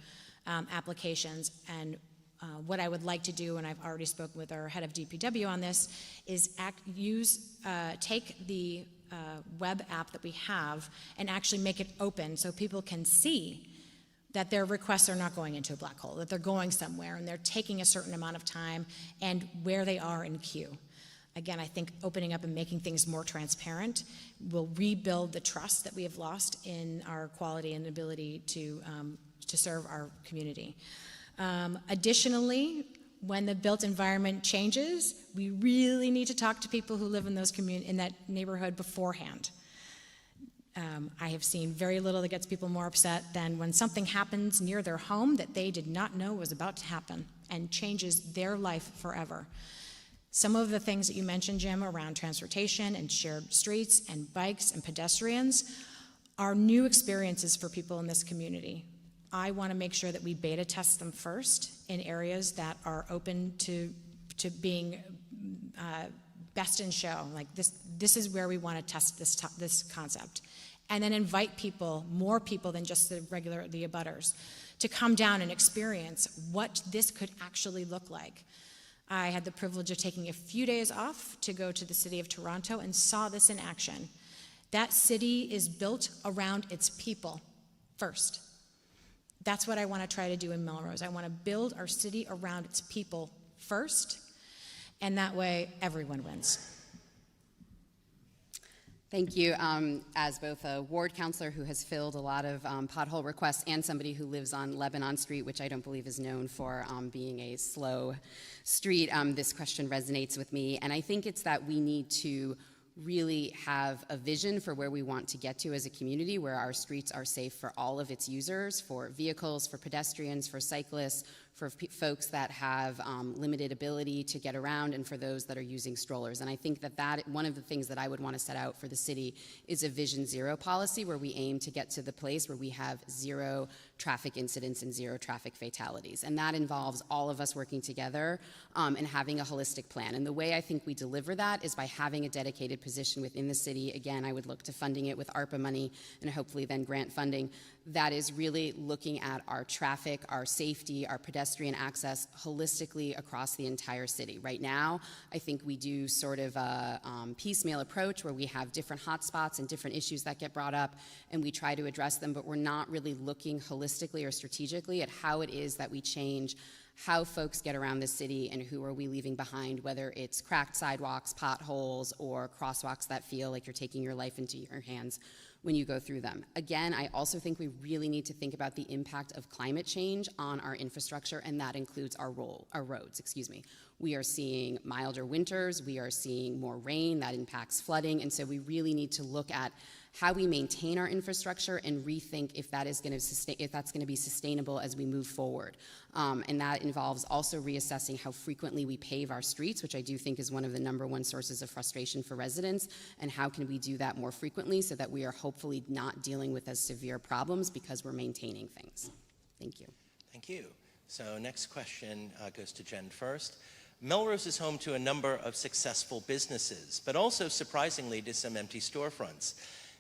applications, and what I would like to do, and I've already spoken with our head of DPW on this, is take the web app that we have and actually make it open so people can see that their requests are not going into a black hole, that they're going somewhere and they're taking a certain amount of time and where they are in queue. Again, I think opening up and making things more transparent will rebuild the trust that we have lost in our quality and ability to serve our community. Additionally, when the built environment changes, we really need to talk to people who live in in that neighborhood beforehand. I have seen very little that gets people more upset than when something happens near their home that they did not know was about to happen and changes their life forever. Some of the things that you mentioned, Jim, around transportation and shared streets and bikes and pedestrians are new experiences for people in this community. I want to make sure that we beta test them first in areas that are open to being best in show. Like this is where we want to test this concept, and then invite people, more people than just the abutters, to come down and experience what this could actually look like. I had the privilege of taking a few days off to go to the city of Toronto and saw this in action. That city is built around its people first. That's what I want to try to do in Melrose. I want to build our city around its people first, and that way everyone wins. Thank you. As both a ward councilor who has filled a lot of pothole requests and somebody who lives on Lebanon Street, which I don't believe is known for being a slow street, this question resonates with me. And I think it's that we need to really have a vision for where we want to get to as a community, where our streets are safe for all of its users, for vehicles, for pedestrians, for cyclists, for folks that have limited ability to get around, and for those that are using strollers. And I think that one of the things that I would want to set out for the city is a Vision Zero policy, where we aim to get to the place where we have zero traffic incidents and zero traffic fatalities. And that involves all of us working together and having a holistic plan. And the way I think we deliver that is by having a dedicated position within the city. Again, I would look to funding it with ARPA money and hopefully then grant funding. That is really looking at our traffic, our safety, our pedestrian access holistically across the entire city. Right now, I think we do sort of a piecemeal approach where we have different hotspots and different issues that get brought up, and we try to address them, but we're not really looking holistically or strategically at how it is that we change how folks get around the city and who are we leaving behind, whether it's cracked sidewalks, potholes, or crosswalks that feel like you're taking your life into your hands when you go through them. Again, I also think we really need to think about the impact of climate change on our infrastructure, and that includes our roads. We are seeing milder winters, we are seeing more rain, that impacts flooding, and so we really need to look at how we maintain our infrastructure and rethink if that's going to be sustainable as we move forward. And that involves also reassessing how frequently we pave our streets, which I do think is one of the #1 sources of frustration for residents, and how can we do that more frequently so that we are hopefully not dealing with as severe problems because we're maintaining things. Thank you. Thank you. So next question goes to Jen first. Melrose is home to a number of successful businesses, but also surprisingly to some empty storefronts.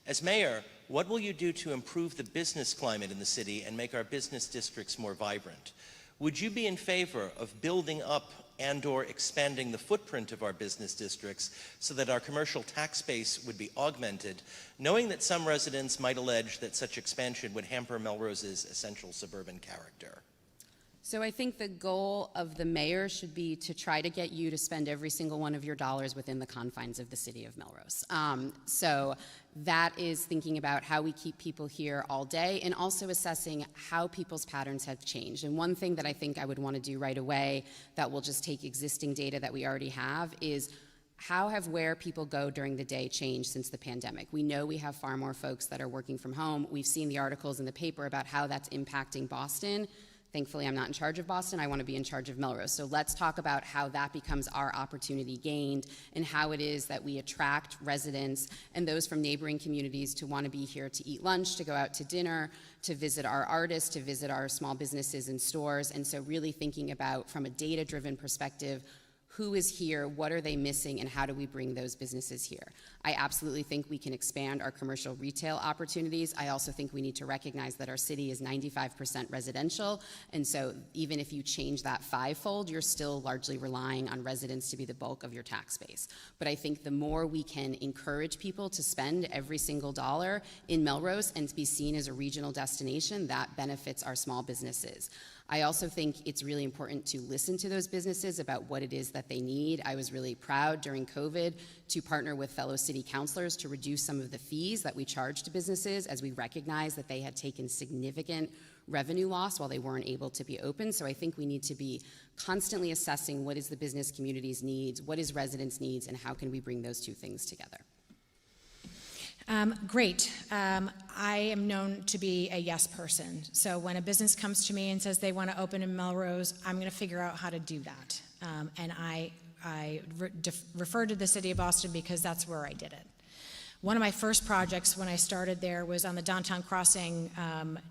As mayor, what will you do to improve the business climate in the city and make our business districts more vibrant? Would you be in favor of building up and/or expanding the footprint of our business districts so that our commercial tax base would be augmented, knowing that some residents might allege that such expansion would hamper Melrose's essential suburban character? So I think the goal of the mayor should be to try to get you to spend every single one of your dollars within the confines of the city of Melrose. So that is thinking about how we keep people here all day and also assessing how people's patterns have changed. And one thing that I think I would want to do right away that will just take existing data that we already have is how have where people go during the day changed since the pandemic? We know we have far more folks that are working from home. We've seen the articles in the paper about how that's impacting Boston. Thankfully, I'm not in charge of Boston. I want to be in charge of Melrose. So let's talk about how that becomes our opportunity gained and how it is that we attract residents and those from neighboring communities to want to be here to eat lunch, to go out to dinner, to visit our artists, to visit our small businesses and stores. And so really thinking about, from a data-driven perspective, who is here, what are they missing, and how do we bring those businesses here? I absolutely think we can expand our commercial retail opportunities. I also think we need to recognize that our city is 95% residential, and so even if you change that fivefold, you're still largely relying on residents to be the bulk of your tax base. But I think the more we can encourage people to spend every single dollar in Melrose and to be seen as a regional destination, that benefits our small businesses. I also think it's really important to listen to those businesses about what it is that they need. I was really proud during COVID to partner with fellow city councilors to reduce some of the fees that we charge to businesses as we recognized that they had taken significant revenue loss while they weren't able to be open. So I think we need to be constantly assessing what is the business community's needs, what is residents' needs, and how can we bring those two things together. Great. I am known to be a yes person. So when a business comes to me and says they want to open in Melrose, I'm going to figure out how to do that. And I refer to the city of Boston because that's where I did it. One of my first projects when I started there was on the Downtown Crossing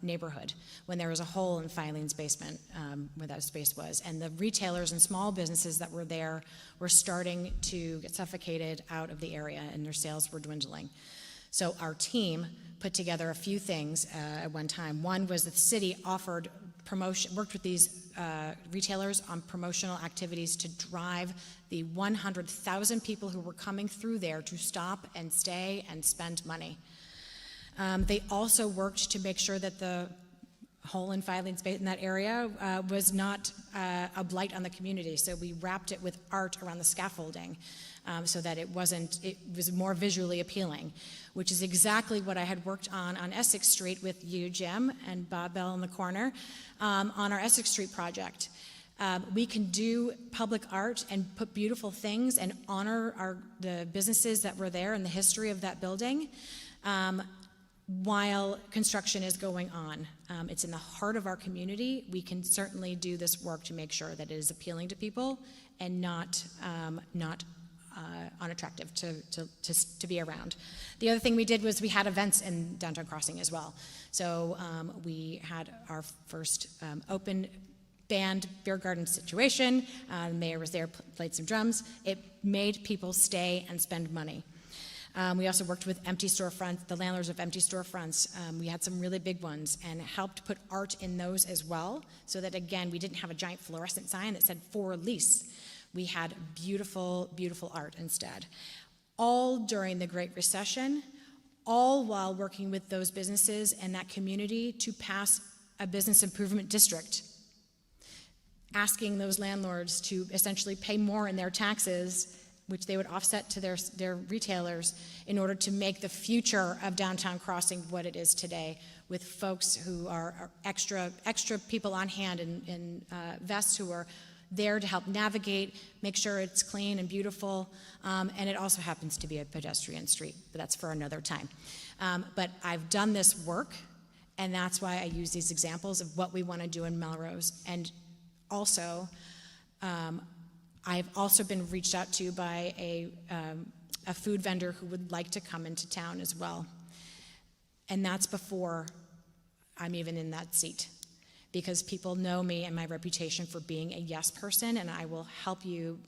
neighborhood, when there was a hole in Filene's basement where that space was. And the retailers and small businesses that were there were starting to get suffocated out of the area and their sales were dwindling. So our team put together a few things at one time. One was the city offered promotion, worked with these retailers on promotional activities to drive the 100,000 people who were coming through there to stop and stay and spend money. They also worked to make sure that the hole in Filene's in that area was not a blight on the community. So we wrapped it with art around the scaffolding so that it was more visually appealing, which is exactly what I had worked on Essex Street with you, Jim, and Bob Bell in the corner on our Essex Street project. We can do public art and put beautiful things and honor the businesses that were there and the history of that building while construction is going on. It's in the heart of our community. We can certainly do this work to make sure that it is appealing to people and not unattractive to be around. The other thing we did was we had events in Downtown Crossing as well. So we had our first open band beer garden situation. The mayor was there, played some drums. It made people stay and spend money. We also worked with empty storefronts, the landlords of empty storefronts. We had some really big ones and helped put art in those as well, so that again, we didn't have a giant fluorescent sign that said for lease. We had beautiful, beautiful art instead. All during the Great Recession, all while working with those businesses and that community to pass a business improvement district. asking those landlords to essentially pay more in their taxes, which they would offset to their retailers, in order to make the future of downtown Crossing what it is today, with folks who are extra people on hand in vests who are there to help navigate, make sure it's clean and beautiful, and it also happens to be a pedestrian street, but that's for another time. But I've done this work, and that's why I use these examples of what we want to do in Melrose. And also, I've also been reached out to by a food vendor who would like to come into town as well. And that's before I'm even in that seat, because people know me and my reputation for being a yes person, and I will help you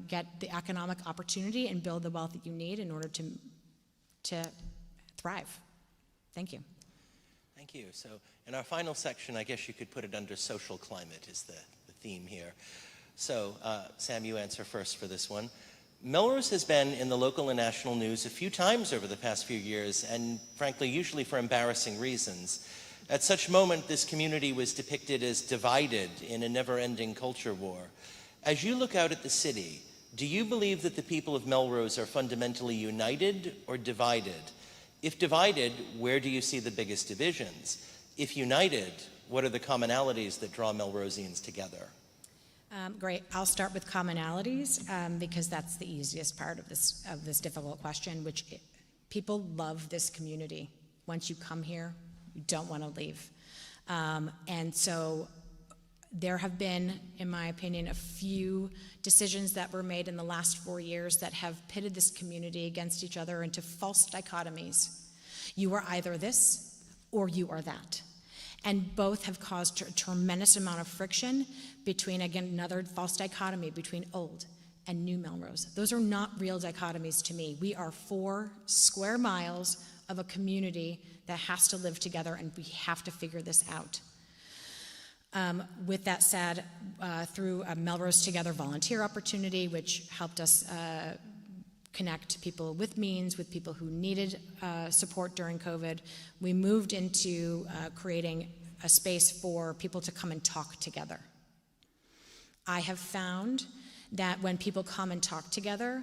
get the economic opportunity and build the wealth that you need in order to thrive. Thank you. Thank you. So in our final section, I guess you could put it under social climate is the theme here. So Sam, you answer first for this one. Melrose has been in the local and national news a few times over the past few years, and frankly, usually for embarrassing reasons. At such moment, this community was depicted as divided in a never-ending culture war. As you look out at the city, do you believe that the people of Melrose are fundamentally united or divided? If divided, where do you see the biggest divisions? If united, what are the commonalities that draw Melrosians together? Great. I'll start with commonalities because that's the easiest part of this difficult question, which people love this community. Once you come here, you don't want to leave. And so there have been, in my opinion, a few decisions that were made in the last 4 years that have pitted this community against each other into false dichotomies. You are either this or you are that. And both have caused a tremendous amount of friction between, again, another false dichotomy between old and new Melrose. Those are not real dichotomies to me. We are 4 square miles of a community that has to live together, and we have to figure this out. With that said, through a Melrose Together volunteer opportunity, which helped us connect people with means with people who needed support during COVID, we moved into creating a space for people to come and talk together. I have found that when people come and talk together,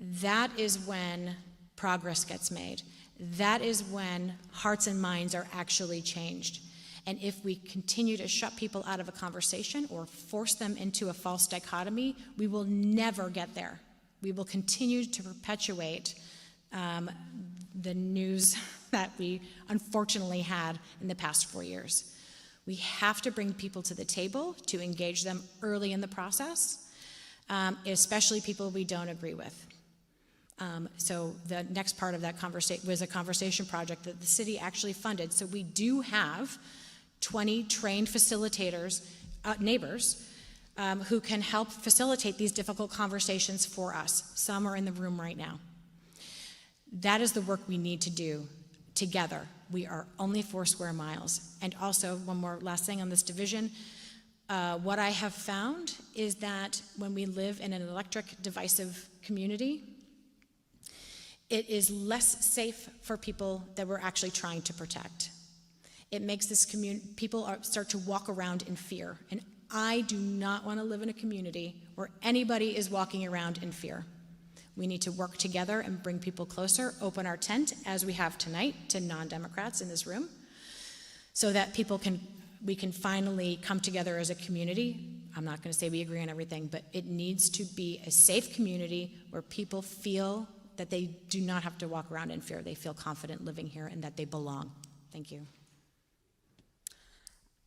that is when progress gets made. That is when hearts and minds are actually changed. And if we continue to shut people out of a conversation or force them into a false dichotomy, we will never get there. We will continue to perpetuate the news that we unfortunately had in the past 4 years. We have to bring people to the table to engage them early in the process, especially people we don't agree with. So the next part of that conversation was a conversation project that the city actually funded. So we do have 20 trained facilitators, neighbors, who can help facilitate these difficult conversations for us. Some are in the room right now. That is the work we need to do together. We are only 4 square miles. And also, one more last thing on this division, what I have found is that when we live in an electric divisive community, it is less safe for people that we're actually trying to protect. It makes this community, people start to walk around in fear. And I do not want to live in a community where anybody is walking around in fear. We need to work together and bring people closer, open our tent, as we have tonight, to non-Democrats in this room, so that we can finally come together as a community. I'm not going to say we agree on everything, but it needs to be a safe community where people feel that they do not have to walk around in fear. They feel confident living here and that they belong. Thank you.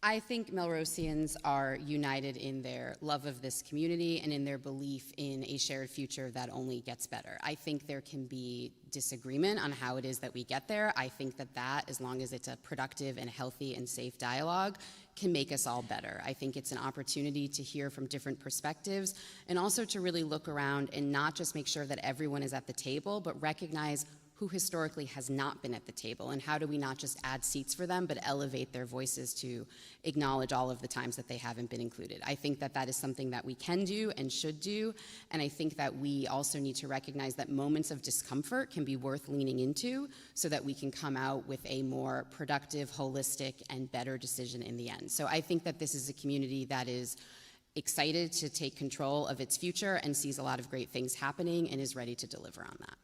I think Melrosians are united in their love of this community and in their belief in a shared future that only gets better. I think there can be disagreement on how it is that we get there. I think that, as long as it's a productive and healthy and safe dialogue, can make us all better. I think it's an opportunity to hear from different perspectives and also to really look around and not just make sure that everyone is at the table, but recognize who historically has not been at the table, and how do we not just add seats for them, but elevate their voices to acknowledge all of the times that they haven't been included. I think that is something that we can do and should do, and I think that we also need to recognize that moments of discomfort can be worth leaning into so that we can come out with a more productive, holistic, and better decision in the end. So I think that this is a community that is excited to take control of its future and sees a lot of great things happening and is ready to deliver on that.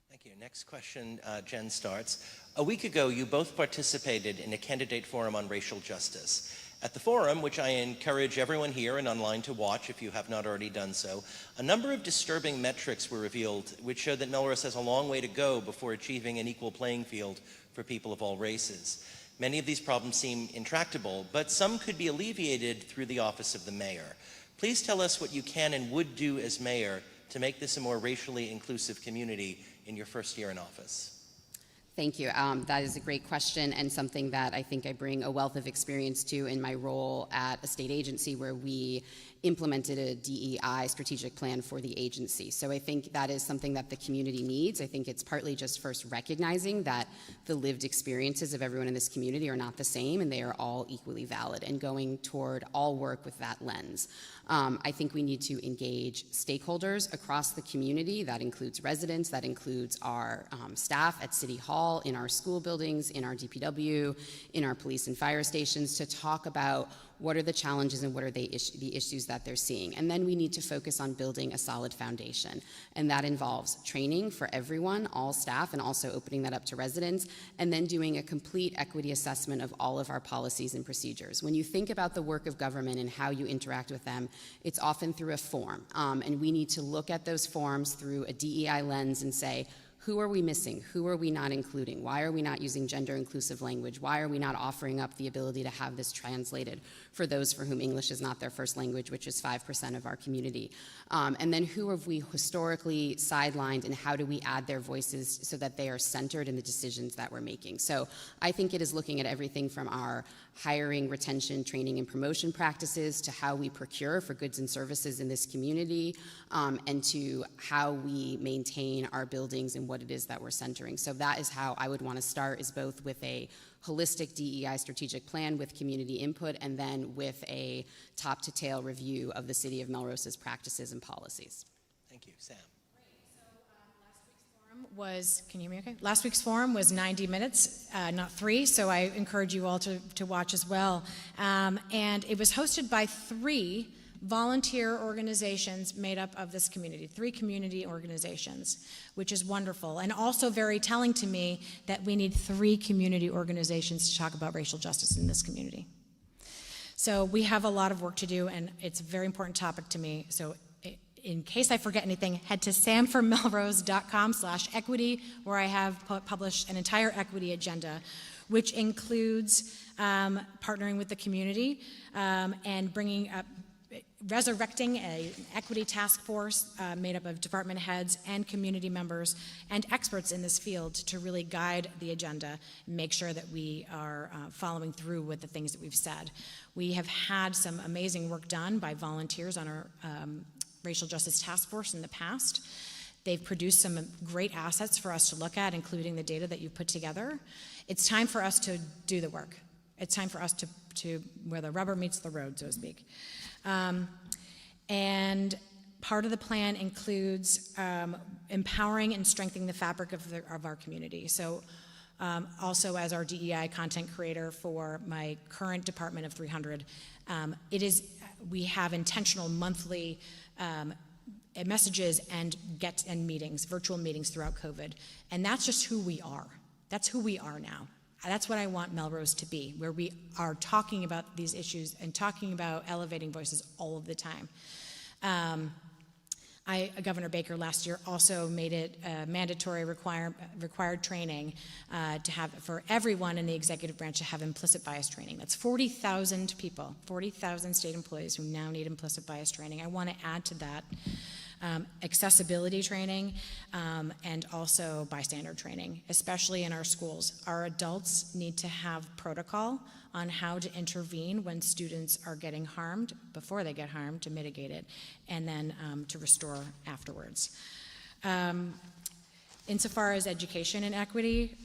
Thank you. Next question, Jen starts. A week ago, you both participated in a candidate forum on racial justice. At the forum, which I encourage everyone here and online to watch if you have not already done so, a number of disturbing metrics were revealed which showed that Melrose has a long way to go before achieving an equal playing field for people of all races. Many of these problems seem intractable, but some could be alleviated through the office of the mayor. Please tell us what you can and would do as mayor to make this a more racially inclusive community in your first year in office. Thank you. That is a great question and something that I think I bring a wealth of experience to in my role at a state agency where we implemented a DEI strategic plan for the agency. So I think that is something that the community needs. I think it's partly just first recognizing that the lived experiences of everyone in this community are not the same and they are all equally valid, and going toward all work with that lens. I think we need to engage stakeholders across the community. That includes residents, that includes our staff at City Hall, in our school buildings, in our DPW, in our police and fire stations, to talk about what are the challenges and what are the issues that they're seeing. And then we need to focus on building a solid foundation. And that involves training for everyone, all staff, and also opening that up to residents, and then doing a complete equity assessment of all of our policies and procedures. When you think about the work of government and how you interact with them, it's often through a form. And we need to look at those forms through a DEI lens and say, who are we missing? Who are we not including? Why are we not using gender inclusive language? Why are we not offering up the ability to have this translated for those for whom English is not their first language, which is 5% of our community? And then who have we historically sidelined, and how do we add their voices so that they are centered in the decisions that we're making? So I think it is looking at everything from our hiring, retention, training, and promotion practices to how we procure for goods and services in this community, and to how we maintain our buildings and what it is that we're centering. So that is how I would want to start, is both with a holistic DEI strategic plan with community input, and then with a top-to-tail review of the City of Melrose's practices and policies. Thank you. Sam. Can you hear me okay? Last week's forum was 90 minutes, not 3, so I encourage you all to watch as well. And it was hosted by 3 volunteer organizations made up of this community, 3 community organizations, which is wonderful. And also very telling to me that we need 3 community organizations to talk about racial justice in this community. So we have a lot of work to do, and it's a very important topic to me. So in case I forget anything, head to samformelrose.com/equity, where I have published an entire equity agenda, which includes partnering with the community and bringing up, resurrecting an equity task force made up of department heads and community members and experts in this field to really guide the agenda and make sure that we are following through with the things that we've said. We have had some amazing work done by volunteers on our Racial Justice Task Force in the past. They've produced some great assets for us to look at, including the data that you put together. It's time for us to do the work. It's time for us to where the rubber meets the road, so to speak. And part of the plan includes empowering and strengthening the fabric of our community. So also, as our DEI content creator for my current department of 300, we have intentional monthly messages and meetings, virtual meetings throughout COVID. And that's just who we are. That's who we are now. That's what I want Melrose to be, where we are talking about these issues and talking about elevating voices all of the time. Governor Baker last year also made it mandatory required training to have for everyone in the executive branch to have implicit bias training. That's 40,000 people, 40,000 state employees who now need implicit bias training. I want to add to that accessibility training and also bystander training, especially in our schools. Our adults need to have protocol on how to intervene when students are getting harmed, before they get harmed, to mitigate it, and then to restore afterwards. Insofar as education and equity,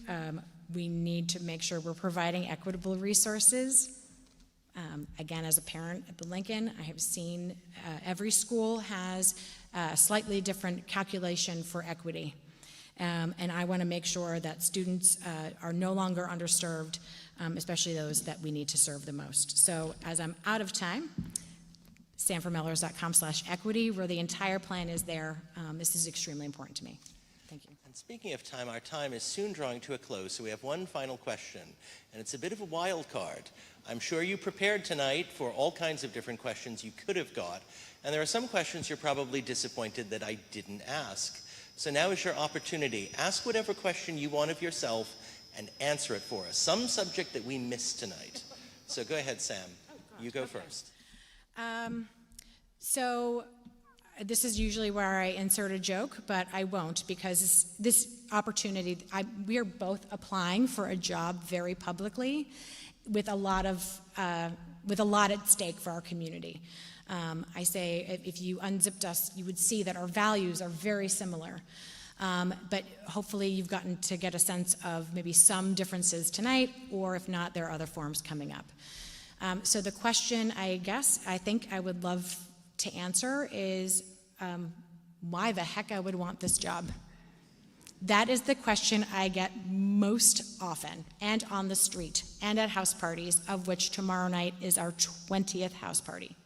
we need to make sure we're providing equitable resources. Again, as a parent at the Lincoln, I have seen every school has a slightly different calculation for equity. And I want to make sure that students are no longer underserved, especially those that we need to serve the most. So as I'm out of time, stanfordmelrose.com/equity, where the entire plan is there. This is extremely important to me. Thank you. And speaking of time, our time is soon drawing to a close, so we have one final question, and it's a bit of a wild card. I'm sure you prepared tonight for all kinds of different questions you could have got, and there are some questions you're probably disappointed that I didn't ask. So now is your opportunity. Ask whatever question you want of yourself and answer it for us. Some subject that we missed tonight. So go ahead, Sam. You go first. So this is usually where I insert a joke, but I won't, because this opportunity, we are both applying for a job very publicly with a lot at stake for our community. I say if you unzipped us, you would see that our values are very similar. But hopefully you've gotten to get a sense of maybe some differences tonight, or if not, there are other forums coming up. So the question I think I would love to answer is why the heck I would want this job. That is the question I get most often, and on the street, and at house parties, of which tomorrow night is our 20th house party.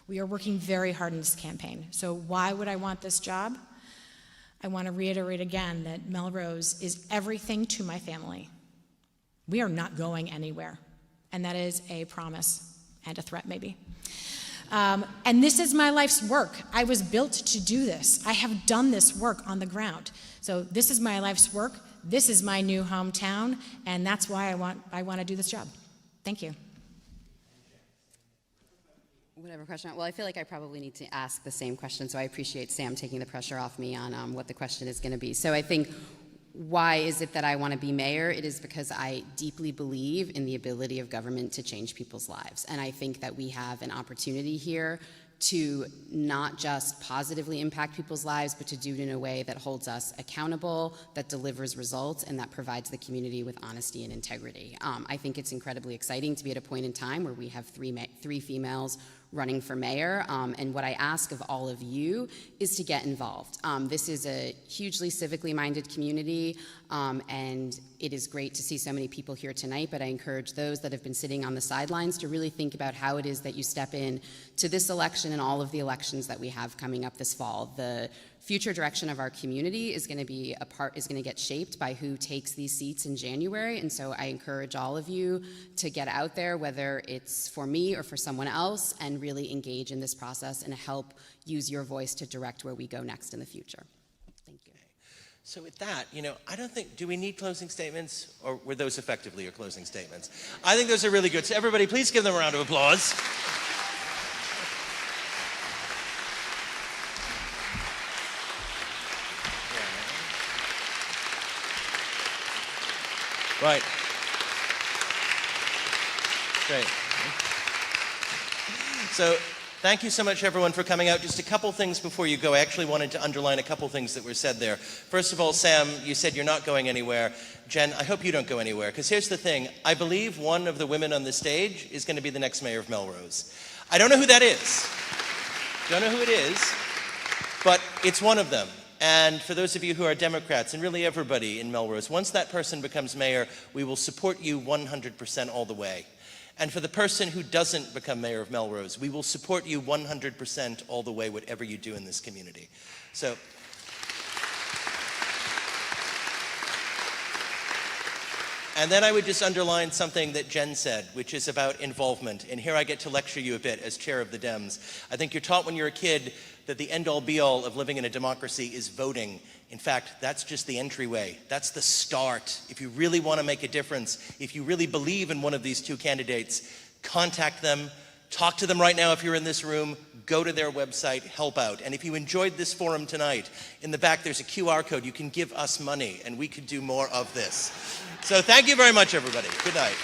We are working very hard in this campaign. So why would I want this job? I want to reiterate again that Melrose is everything to my family. We are not going anywhere, and that is a promise and a threat, maybe. And this is my life's work. I was built to do this. I have done this work on the ground. So this is my life's work. This is my new hometown, and that's why I want to do this job. Thank you. Whatever question. Well, I feel like I probably need to ask the same question, so I appreciate Sam taking the pressure off me on what the question is going to be. So I think, why is it that I want to be mayor? It is because I deeply believe in the ability of government to change people's lives. And I think that we have an opportunity here to not just positively impact people's lives, but to do it in a way that holds us accountable, that delivers results, and that provides the community with honesty and integrity. I think it's incredibly exciting to be at a point in time where we have three females running for mayor, and what I ask of all of you is to get involved. This is a hugely civically minded community, and it is great to see so many people here tonight, but I encourage those that have been sitting on the sidelines to really think about how it is that you step in to this election and all of the elections that we have coming up this fall. The future direction of our community is going to get shaped by who takes these seats in January, and so I encourage all of you to get out there, whether it's for me or for someone else, and really engage in this process and help use your voice to direct where we go next in the future. Thank you. So with that, I don't think, do we need closing statements, or were those effectively your closing statements? I think those are really good. So everybody, please give them a round of applause. Right. Great. So thank you so much, everyone, for coming out. Just a couple things before you go. I actually wanted to underline a couple things that were said there. First of all, Sam, you said you're not going anywhere. Jen, I hope you don't go anywhere, because here's the thing. I believe one of the women on the stage is going to be the next mayor of Melrose. I don't know who that is. Don't know who it is, but it's one of them. And for those of you who are Democrats, and really everybody in Melrose, once that person becomes mayor, we will support you 100% all the way. And for the person who doesn't become mayor of Melrose, we will support you 100% all the way, whatever you do in this community. So, and then I would just underline something that Jen said, which is about involvement. And here I get to lecture you a bit as chair of the Dems. I think you're taught when you're a kid that the end-all be-all of living in a democracy is voting. In fact, that's just the entryway. That's the start. If you really want to make a difference, if you really believe in one of these two candidates, contact them, talk to them right now if you're in this room, go to their website, help out. And if you enjoyed this forum tonight, in the back there's a QR code. You can give us money, and we could do more of this. So thank you very much, everybody. Good night.